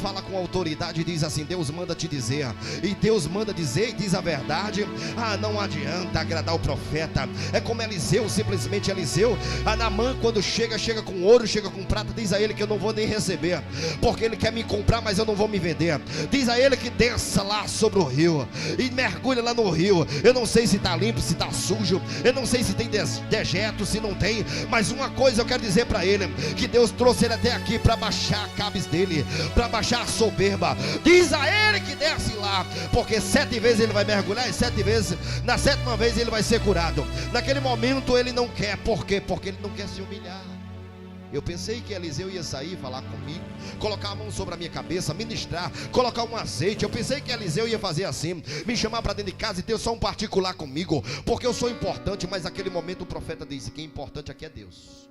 fala com autoridade e diz assim: Deus manda te dizer, e Deus manda dizer e diz a verdade. Não adianta agradar o profeta. É como Eliseu, simplesmente Eliseu. Naamã, quando chega com ouro, chega com prata, diz a ele que eu não vou nem receber, porque ele quer me comprar, mas eu não vou me vender. Diz a ele que desça lá sobre o rio e mergulha lá no rio. Eu não sei se está limpo, se está sujo, eu não sei se tem dejeto, se não tem, mas uma coisa eu quero dizer para ele: que Deus trouxe ele até aqui para baixar a cabeça dele, para baixar a soberba. Diz a ele que desce lá, porque 7 vezes ele vai mergulhar, e 7 vezes, na 7ª vez ele vai ser curado. Naquele momento ele não quer. Por quê? Porque ele não quer se humilhar. Eu pensei que Eliseu ia sair, falar comigo, colocar a mão sobre a minha cabeça, ministrar, colocar um azeite. Eu pensei que Eliseu ia fazer assim, me chamar para dentro de casa e ter só um particular comigo, porque eu sou importante. Mas naquele momento o profeta disse: quem é importante aqui é Deus.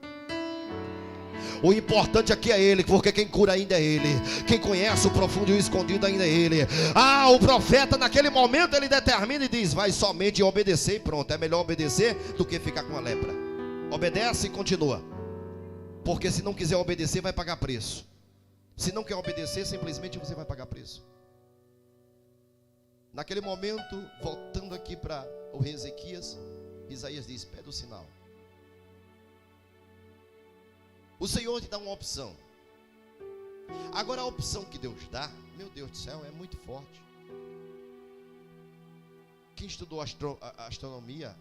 O importante aqui é Ele, porque quem cura ainda é Ele. Quem conhece o profundo e o escondido ainda é Ele. O profeta naquele momento ele determina e diz: vai somente obedecer e pronto. É melhor obedecer do que ficar com a lepra. Obedece e continua, porque se não quiser obedecer vai pagar preço. Se não quer obedecer, simplesmente você vai pagar preço. Naquele momento, voltando aqui para o rei Ezequias, Isaías diz: pede o sinal. O Senhor te dá uma opção. Agora a opção que Deus dá, meu Deus do céu, é muito forte. Quem estudou astronomia,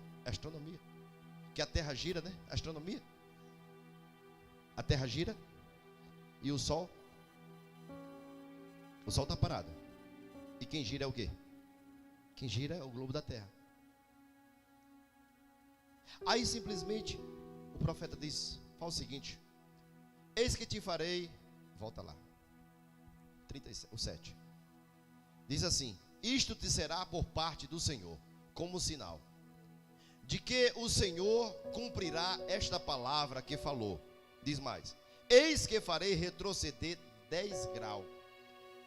que a Terra gira, né? Astronomia. A Terra gira e o Sol está parado. E quem gira é o quê? Quem gira é o globo da Terra. Aí simplesmente o profeta diz: fala o seguinte: eis que te farei, volta lá, 37, diz assim: isto te será por parte do Senhor, como sinal, de que o Senhor cumprirá esta palavra que falou. Diz mais: eis que farei retroceder 10 graus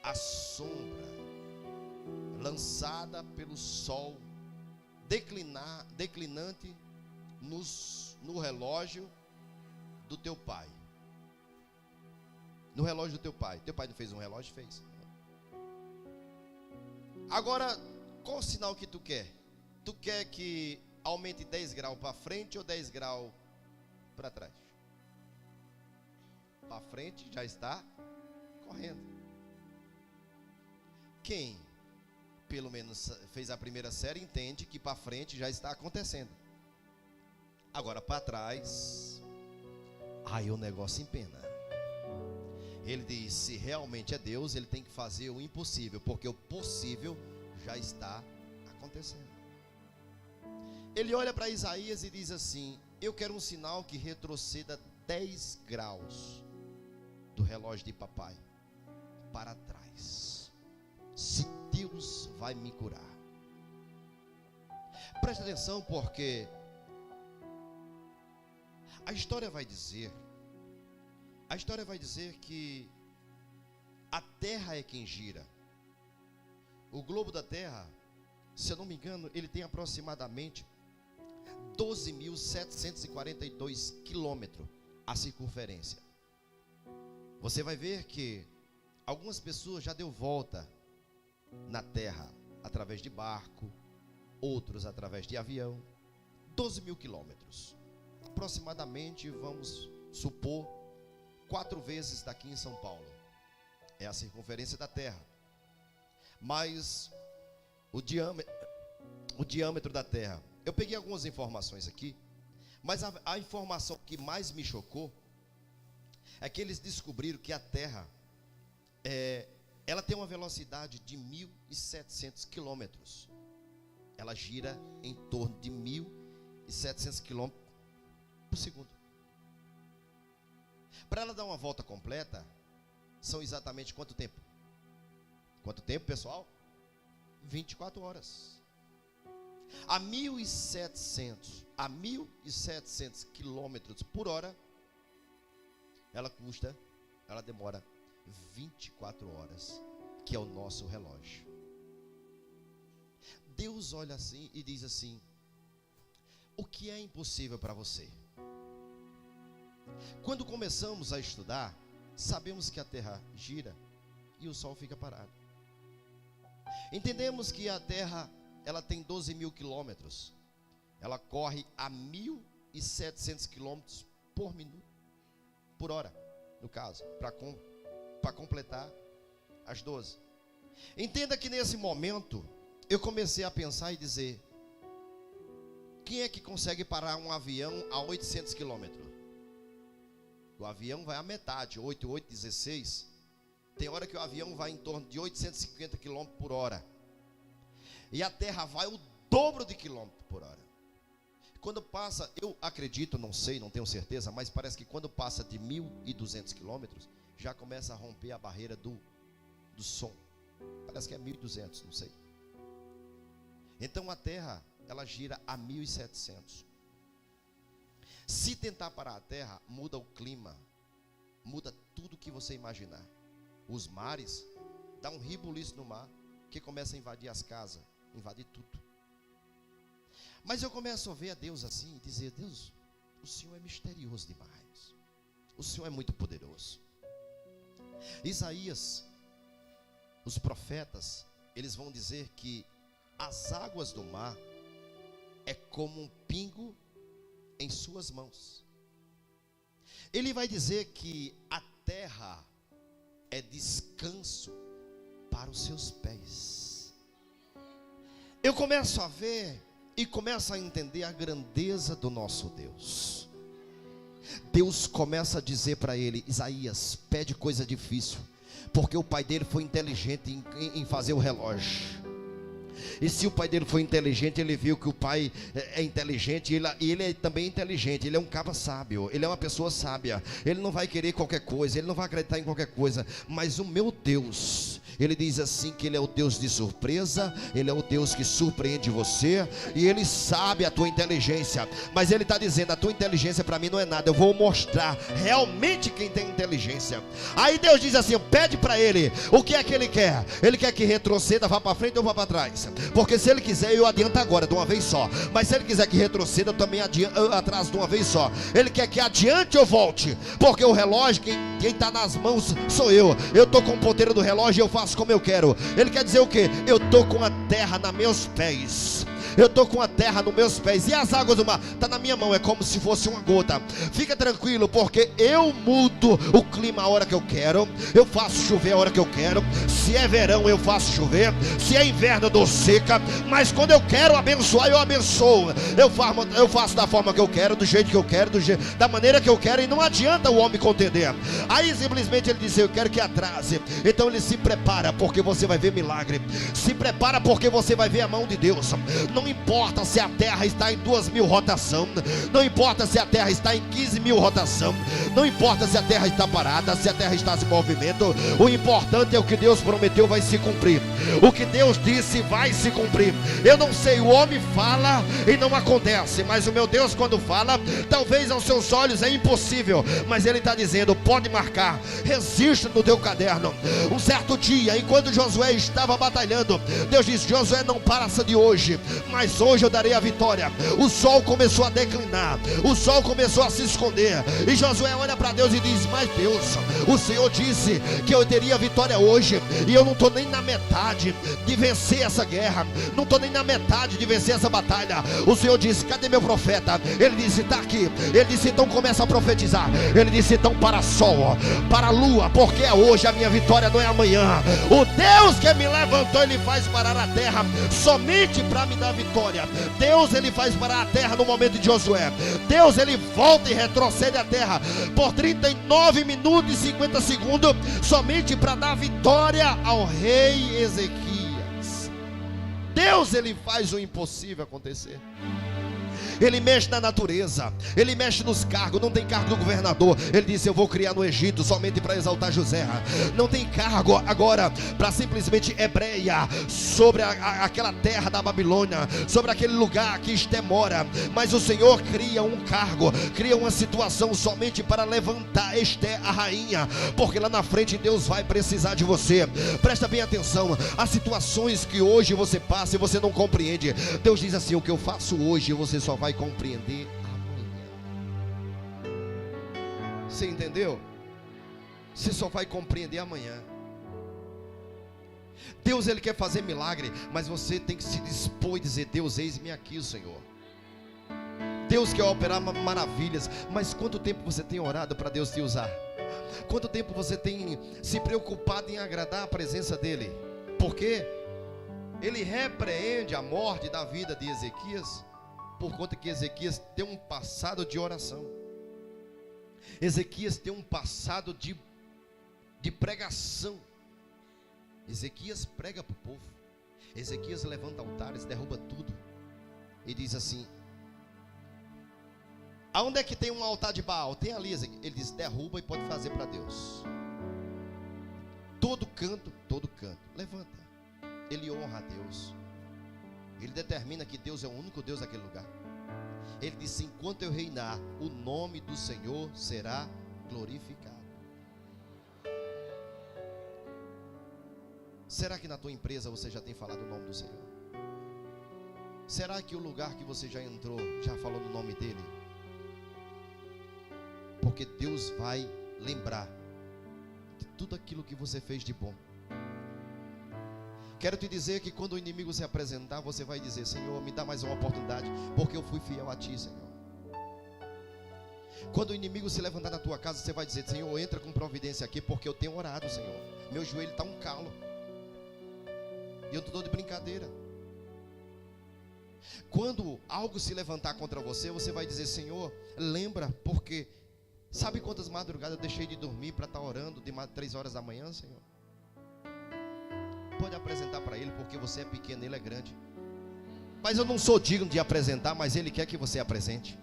a sombra lançada pelo sol declinante no relógio do teu pai. No relógio do teu pai. Teu pai não fez um relógio? Fez. Agora, qual o sinal que tu quer? Tu quer que aumente 10 graus para frente ou 10 graus para trás? Para frente já está correndo. Quem pelo menos fez a primeira série entende que para frente já está acontecendo. Agora para trás, aí o negócio empena. Ele diz: se realmente é Deus, ele tem que fazer o impossível, porque o possível já está acontecendo. Ele olha para Isaías e diz assim: eu quero um sinal que retroceda 10 graus do relógio de papai para trás. Se Deus vai me curar. Presta atenção, porque a história vai dizer que a Terra é quem gira. O globo da Terra, se eu não me engano, ele tem aproximadamente 12.742 quilômetros a circunferência. Você vai ver que algumas pessoas já deu volta na Terra através de barco, outros através de avião. 12 mil quilômetros, aproximadamente, vamos supor, 4 vezes daqui em São Paulo é a circunferência da Terra. Mas o diâmetro da Terra, eu peguei algumas informações aqui, mas a informação que mais me chocou é que eles descobriram que a Terra ela tem uma velocidade de 1.700 quilômetros. Ela gira em torno de 1.700 quilômetros por segundo. Para ela dar uma volta completa, são exatamente quanto tempo? Quanto tempo, pessoal? 24 horas. A 1.700 quilômetros por hora, ela demora 24 horas, que é o nosso relógio. Deus olha assim e diz assim: o que é impossível para você? Quando começamos a estudar, sabemos que a Terra gira e o Sol fica parado. Entendemos que a Terra, ela tem 12 mil quilômetros. Ela corre a 1.700 quilômetros por minuto, por hora, no caso, para completar as 12. Entenda que nesse momento eu comecei a pensar e dizer: quem é que consegue parar um avião a 800 quilômetros? O avião vai à metade, 8, 8, 16. Tem hora que o avião vai em torno de 850 km por hora. E a Terra vai o dobro de quilômetro por hora. Quando passa, eu acredito, não sei, não tenho certeza, mas parece que quando passa de 1.200 quilômetros, já começa a romper a barreira do som. Parece que é 1.200, não sei. Então a Terra, ela gira a 1.700. Se tentar parar a Terra, muda o clima, muda tudo que você imaginar. Os mares, dá um ribuliço no mar, que começa a invadir as casas, invadir tudo. Mas eu começo a ver a Deus assim, e dizer: Deus, o Senhor é misterioso demais. O Senhor é muito poderoso. Isaías, os profetas, eles vão dizer que as águas do mar é como um pingo em suas mãos. Ele vai dizer que a terra é descanso para os seus pés. Eu começo a ver e começo a entender a grandeza do nosso Deus. Deus começa a dizer para ele: Isaías, pede coisa difícil, porque o pai dele foi inteligente em fazer o relógio. E se o pai dele foi inteligente, ele viu que o pai é inteligente, e ele é também inteligente. Ele é um cara sábio, ele é uma pessoa sábia. Ele não vai querer qualquer coisa, ele não vai acreditar em qualquer coisa. Mas o meu Deus, ele diz assim que ele é o Deus de surpresa, ele é o Deus que surpreende você, e ele sabe a tua inteligência. Mas ele está dizendo: a tua inteligência para mim não é nada, eu vou mostrar realmente quem tem inteligência. Aí Deus diz assim: pede para ele, o que é que ele quer? Ele quer que retroceda, vá para frente ou vá para trás? Porque se ele quiser, eu adianto agora de uma vez só. Mas se ele quiser que retroceda, eu também atraso de uma vez só. Ele quer que adiante ou volte, porque o relógio, quem está nas mãos sou eu. Eu estou com o ponteiro do relógio e eu faço como eu quero. Ele quer dizer o quê? Eu estou com a terra nos meus pés. Eu estou com a terra nos meus pés, e as águas do mar estão na minha mão, é como se fosse uma gota. Fica tranquilo, porque eu mudo o clima a hora que eu quero, eu faço chover a hora que eu quero. Se é verão, eu faço chover. Se é inverno, eu dou seca. Mas quando eu quero abençoar, eu abençoo. Eu faço da forma que eu quero, do jeito que eu quero, da maneira que eu quero, e não adianta o homem contender. Aí simplesmente ele diz: eu quero que atrase. Então ele se prepara, porque você vai ver milagre. Se prepara, porque você vai ver a mão de Deus. Não importa se a terra está em 2.000 rotação, não importa se a terra está em 15.000 rotação, não importa se a terra está parada, se a terra está em movimento. O importante é o que Deus prometeu vai se cumprir. O que Deus disse vai se cumprir. Eu não sei, o homem fala e não acontece, mas o meu Deus, quando fala, talvez aos seus olhos é impossível, mas ele está dizendo: pode marcar, resiste no teu caderno. Um certo dia, enquanto Josué estava batalhando, Deus disse: Josué, não passa de hoje, mas hoje eu darei a vitória. O sol começou a declinar, o sol começou a se esconder, e Josué olha para Deus e diz: mas Deus, o Senhor disse que eu teria vitória hoje, e eu não estou nem na metade de vencer essa guerra, não estou nem na metade de vencer essa batalha. O Senhor disse: cadê meu profeta? Ele disse: está aqui. Ele disse: então começa a profetizar. Ele disse: então para sol, para a lua, porque é hoje, a minha vitória não é amanhã. O Deus que me levantou, ele faz parar a terra somente para me dar vitória. Deus, ele faz parar a terra no momento de Josué. Deus, ele volta e retrocede a terra por 39 minutos e 50 segundos, somente para dar vitória ao rei Ezequias. Deus, ele faz o impossível acontecer. Ele mexe na natureza, ele mexe nos cargos. Não tem cargo do governador. Ele disse: eu vou criar no Egito somente para exaltar José. Não tem cargo agora para simplesmente Hebreia, sobre aquela terra da Babilônia, sobre aquele lugar que Esté mora. Mas o Senhor cria um cargo, cria uma situação somente para levantar Esté, a rainha, porque lá na frente Deus vai precisar de você. Presta bem atenção, as situações que hoje você passa e você não compreende, Deus diz assim: o que eu faço hoje você só vai compreender amanhã. Você entendeu? Você só vai compreender amanhã. Deus, ele quer fazer milagre, mas você tem que se dispor e dizer: Deus, eis-me aqui, Senhor. Deus quer operar maravilhas, mas quanto tempo você tem orado para Deus te usar? Quanto tempo você tem se preocupado em agradar a presença dele? Porque ele repreende a morte da vida de Ezequias, por conta que Ezequias tem um passado de oração. Ezequias tem um passado de pregação. Ezequias prega para o povo. Ezequias levanta altares, derruba tudo, e diz assim: aonde é que tem um altar de Baal? Tem ali, Ezequias. Ele diz: derruba e pode fazer para Deus. Todo canto, levanta. Ele honra a Deus. Ele determina que Deus é o único Deus daquele lugar. Ele disse: enquanto eu reinar, o nome do Senhor será glorificado. Será que na tua empresa você já tem falado o nome do Senhor? Será que o lugar que você já entrou já falou no nome dele? Porque Deus vai lembrar de tudo aquilo que você fez de bom. Quero te dizer que quando o inimigo se apresentar, você vai dizer: Senhor, me dá mais uma oportunidade, porque eu fui fiel a ti, Senhor. Quando o inimigo se levantar na tua casa, você vai dizer: Senhor, entra com providência aqui, porque eu tenho orado, Senhor. Meu joelho está um calo, e eu não estou de brincadeira. Quando algo se levantar contra você, você vai dizer: Senhor, lembra, porque sabe quantas madrugadas eu deixei de dormir para estar orando de 3 horas da manhã, Senhor? Pode apresentar para Ele, porque você é pequeno, Ele é grande. Mas eu não sou digno de apresentar, mas Ele quer que você apresente.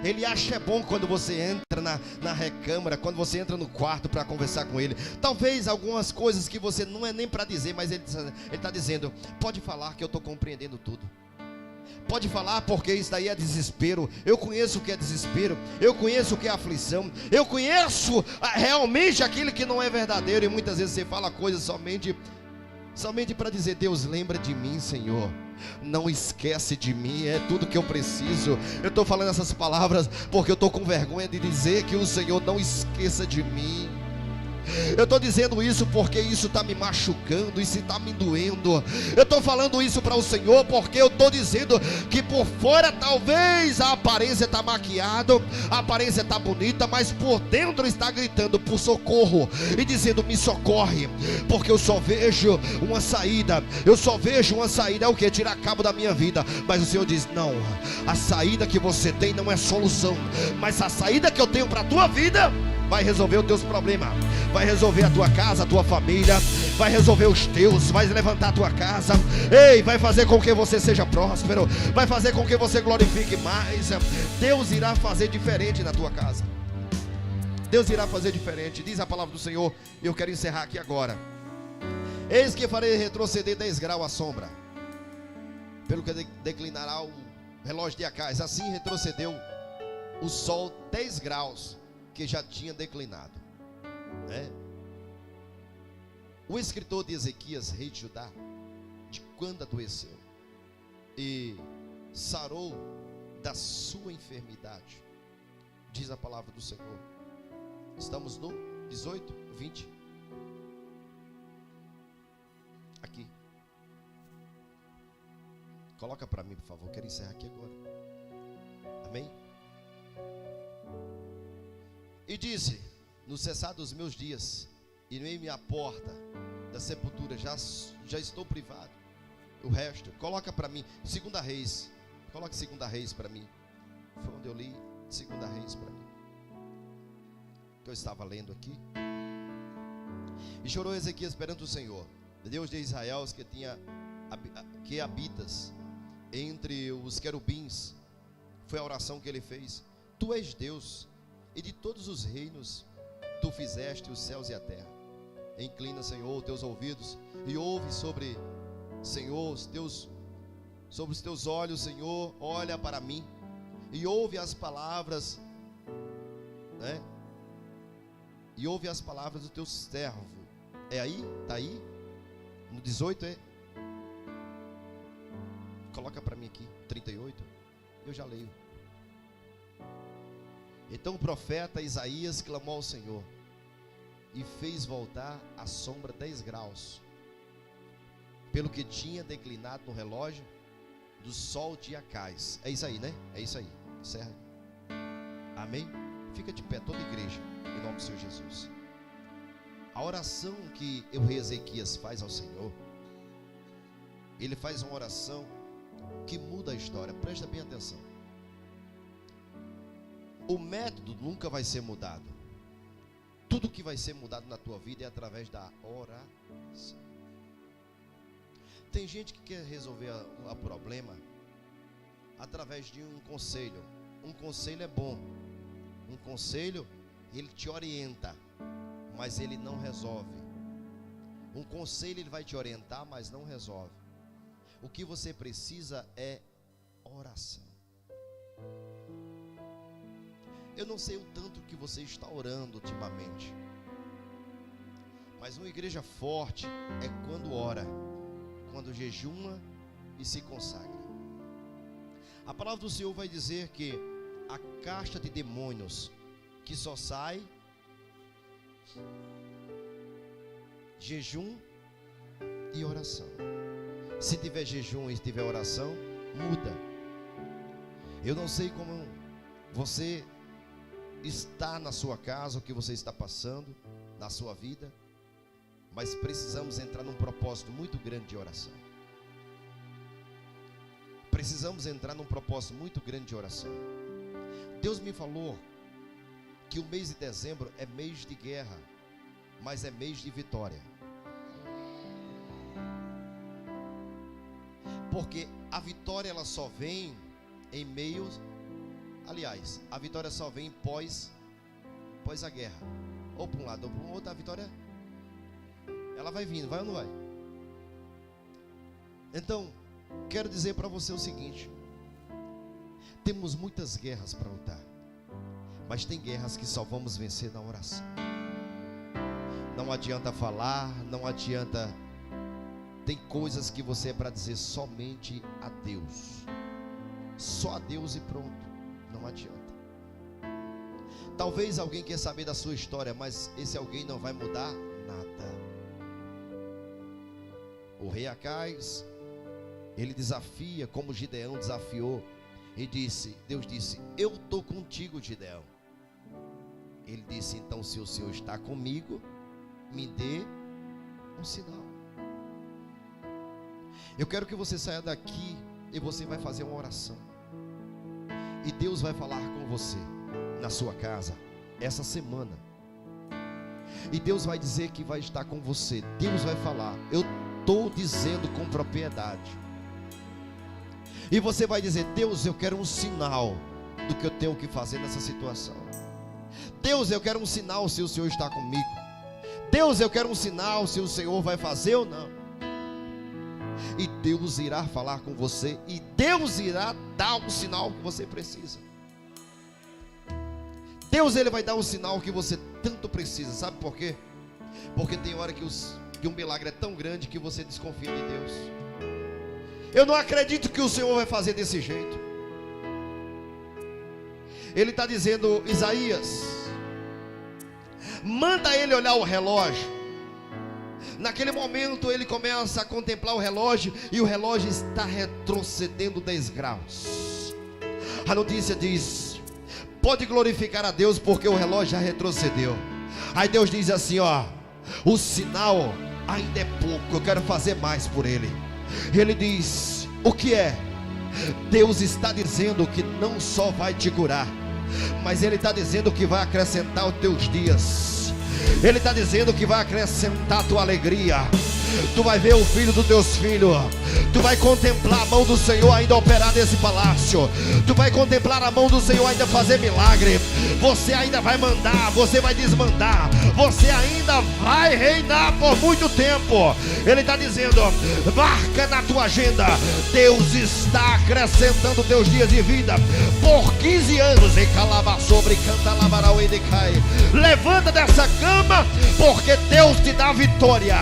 Ele acha bom quando você entra na recâmara, quando você entra no quarto para conversar com Ele. Talvez algumas coisas que você não é nem para dizer, mas Ele está dizendo: pode falar que eu estou compreendendo tudo. Pode falar, porque isso daí é desespero. Eu conheço o que é desespero, eu conheço o que é aflição, eu conheço realmente aquilo que não é verdadeiro. E muitas vezes você fala coisas somente para dizer: Deus, lembra de mim, Senhor. Não esquece de mim, é tudo que eu preciso. Eu estou falando essas palavras porque eu estou com vergonha de dizer que o Senhor não esqueça de mim. Eu estou dizendo isso porque isso está me machucando, isso está me doendo. Eu estou falando isso para o Senhor porque eu estou dizendo que por fora talvez a aparência está maquiada, a aparência está bonita, mas por dentro está gritando por socorro e dizendo: me socorre, porque eu só vejo uma saída. Eu só vejo uma saída, é o que? Tirar cabo da minha vida. Mas o Senhor diz: não, a saída que você tem não é solução, mas a saída que eu tenho para a tua vida vai resolver os teus problemas, vai resolver a tua casa, a tua família, vai resolver os teus, vai levantar a tua casa, ei, vai fazer com que você seja próspero, vai fazer com que você glorifique mais. Deus irá fazer diferente na tua casa. Deus irá fazer diferente. Diz a palavra do Senhor, e eu quero encerrar aqui agora: eis que farei retroceder 10 graus a sombra, pelo que declinará o relógio de Acais. Assim retrocedeu o sol 10 graus que já tinha declinado, né? O escritor de Ezequias, rei de Judá, de quando adoeceu e sarou da sua enfermidade, diz a palavra do Senhor. Estamos no 18, 20. Aqui. Coloca para mim, por favor. Quero encerrar aqui agora. Amém? E disse: no cessar dos meus dias, irei-me à porta da sepultura, já estou privado. O resto, coloca para mim, 2 Reis. Coloca 2 Reis para mim. Foi onde eu li 2 Reis para mim, que eu estava lendo aqui. E chorou Ezequias perante o Senhor, Deus de Israel, que habitas entre os querubins. Foi a oração que ele fez: tu és Deus, e de todos os reinos tu fizeste os céus e a terra. Inclina, Senhor, os teus ouvidos e ouve sobre os teus olhos, Senhor, olha para mim e ouve as palavras, né? E ouve as palavras do teu servo. É aí? Está aí? No 18 é? Coloca para mim aqui, 38. Eu já leio. Então o profeta Isaías clamou ao Senhor e fez voltar a sombra 10 graus, pelo que tinha declinado no relógio do sol de Acais. É isso aí, né? É isso aí. Certo? Amém? Fica de pé toda a igreja, em nome do Senhor Jesus. A oração que o rei Ezequias faz ao Senhor, ele faz uma oração que muda a história. Presta bem atenção. O método nunca vai ser mudado. Tudo que vai ser mudado na tua vida é através da oração. Tem gente que quer resolver o problema através de um conselho. Um conselho é bom. Um conselho, ele te orienta, mas ele não resolve. Um conselho, ele vai te orientar, mas não resolve. O que você precisa é oração. Eu não sei o tanto que você está orando ultimamente, mas uma igreja forte é quando ora, quando jejuma e se consagra. A palavra do Senhor vai dizer que a casta de demônios que só sai jejum e oração. Se tiver jejum e tiver oração, muda. Eu não sei como você está na sua casa, o que você está passando na sua vida, mas precisamos entrar num propósito muito grande de oração. Precisamos entrar num propósito muito grande de oração. Deus me falou que o mês de dezembro é mês de guerra, mas é mês de vitória. Porque a vitória ela só vem em meio, aliás, a vitória só vem pós a guerra. Ou para um lado ou para o outro, a vitória ela vai vindo, vai ou não vai? Então, quero dizer para você o seguinte: temos muitas guerras para lutar, mas tem guerras que só vamos vencer na oração. Não adianta falar, não adianta. Tem coisas que você é para dizer somente a Deus, só a Deus e pronto, não adianta. Talvez alguém quer saber da sua história, mas esse alguém não vai mudar nada. O rei Acais, ele desafia, como Gideão desafiou, e disse, Deus disse: eu estou contigo, Gideão. Ele disse: então, se o Senhor está comigo, me dê um sinal. Eu quero que você saia daqui e você vai fazer uma oração, e Deus vai falar com você na sua casa essa semana, e Deus vai dizer que vai estar com você. Deus vai falar: eu estou dizendo com propriedade. E você vai dizer: Deus, eu quero um sinal do que eu tenho que fazer nessa situação. Deus, eu quero um sinal se o Senhor está comigo. Deus, eu quero um sinal se o Senhor vai fazer ou não. E Deus irá falar com você, e Deus irá dar o sinal que você precisa. Deus, ele vai dar o sinal que você tanto precisa. Sabe por quê? Porque tem hora que um milagre é tão grande que você desconfia de Deus. Eu não acredito que o Senhor vai fazer desse jeito. Ele está dizendo: Isaías, manda ele olhar o relógio. Naquele momento ele começa a contemplar o relógio, e o relógio está retrocedendo 10 graus. A notícia diz: pode glorificar a Deus, porque o relógio já retrocedeu. Aí Deus diz assim: ó, o sinal ainda é pouco, eu quero fazer mais por ele. Ele diz: o que é? Deus está dizendo que não só vai te curar, mas ele está dizendo que vai acrescentar os teus dias. Ele está dizendo que vai acrescentar a tua alegria. Tu vai ver o filho dos teus filhos. Tu vai contemplar a mão do Senhor ainda operar nesse palácio. Tu vai contemplar a mão do Senhor ainda fazer milagre. Você ainda vai mandar, você vai desmandar, você ainda vai reinar por muito tempo. Ele está dizendo: marca na tua agenda, Deus está acrescentando teus dias de vida por 15 anos. E calaba sobre, canta lavarau e decai. Levanta dessa cama, porque Deus te dá vitória.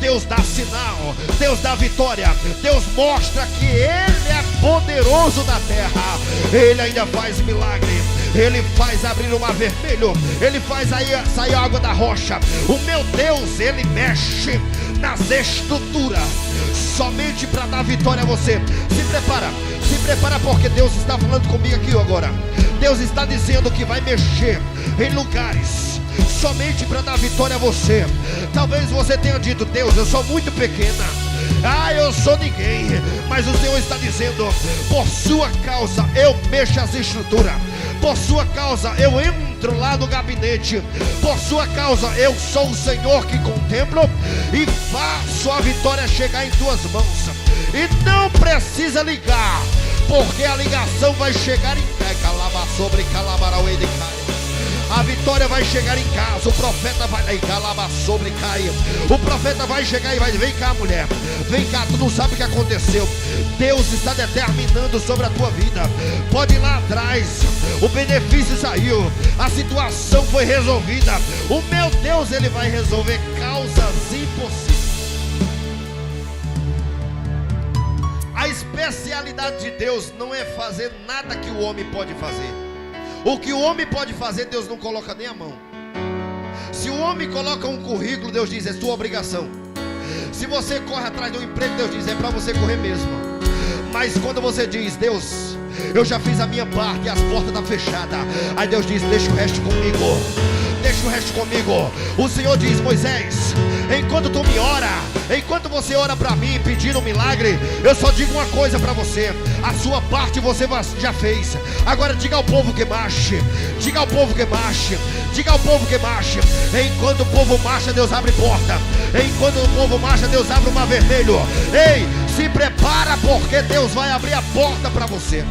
Deus dá sinal, Deus dá vitória. Deus mostra que Ele é poderoso na terra. Ele ainda faz milagre. Ele faz abrir o mar vermelho. Ele faz sair água da rocha. O meu Deus, Ele mexe nas estruturas somente para dar vitória a você. Se prepara, porque Deus está falando comigo aqui agora. Deus está dizendo que vai mexer em lugares somente para dar vitória a você. Talvez você tenha dito: Deus, eu sou muito pequena, eu sou ninguém. Mas o Senhor está dizendo: por sua causa eu mexo as estruturas. Por sua causa eu entro lá no gabinete. Por sua causa eu sou o Senhor que contemplo e faço a vitória chegar em tuas mãos. E não precisa ligar, porque a ligação vai chegar em casa. Sobre calabarau e decai. A vitória vai chegar em casa. O profeta vai lá em calaba sobre cai. O profeta vai chegar e vai: vem cá, mulher, vem cá, tu não sabe o que aconteceu. Deus está determinando sobre a tua vida. Pode ir lá atrás, o benefício saiu, a situação foi resolvida. O meu Deus, Ele vai resolver causas impossíveis. A especialidade de Deus não é fazer nada que o homem pode fazer. O que o homem pode fazer, Deus não coloca nem a mão. Se o homem coloca um currículo, Deus diz: é sua obrigação. Se você corre atrás de um emprego, Deus diz: é para você correr mesmo. Mas quando você diz: Deus, eu já fiz a minha parte e as portas estão fechadas, aí Deus diz: deixa o resto comigo. Deixa o resto comigo. O Senhor diz: Moisés, enquanto tu me ora, enquanto você ora para mim pedindo um milagre, eu só digo uma coisa para você: a sua parte você já fez. Agora diga ao povo que marche. Diga ao povo que marche. Diga ao povo que marche. Enquanto o povo marcha, Deus abre porta. Enquanto o povo marcha, Deus abre o mar vermelho. Ei, se prepara, porque Deus vai abrir a porta para você.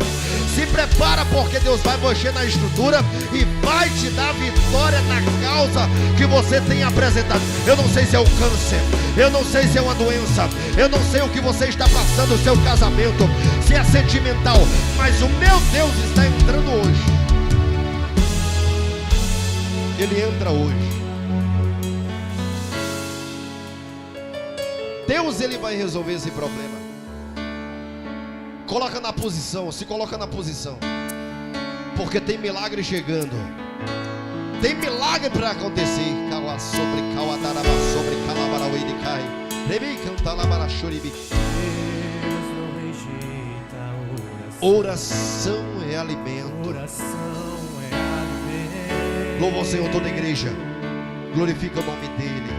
Se prepara, porque Deus vai mexer na estrutura e vai te dar vitória na causa que você tem apresentado. Eu não sei se é o câncer, eu não sei se é uma doença, eu não sei o que você está passando no seu casamento, se é sentimental, mas o meu Deus está entrando hoje. Ele entra hoje. Deus, ele vai resolver esse problema. Coloca na posição, se coloca na posição, porque tem milagre chegando. Tem milagre para acontecer. Oração é alimento. Louva o Senhor toda a igreja. Glorifica o nome dele.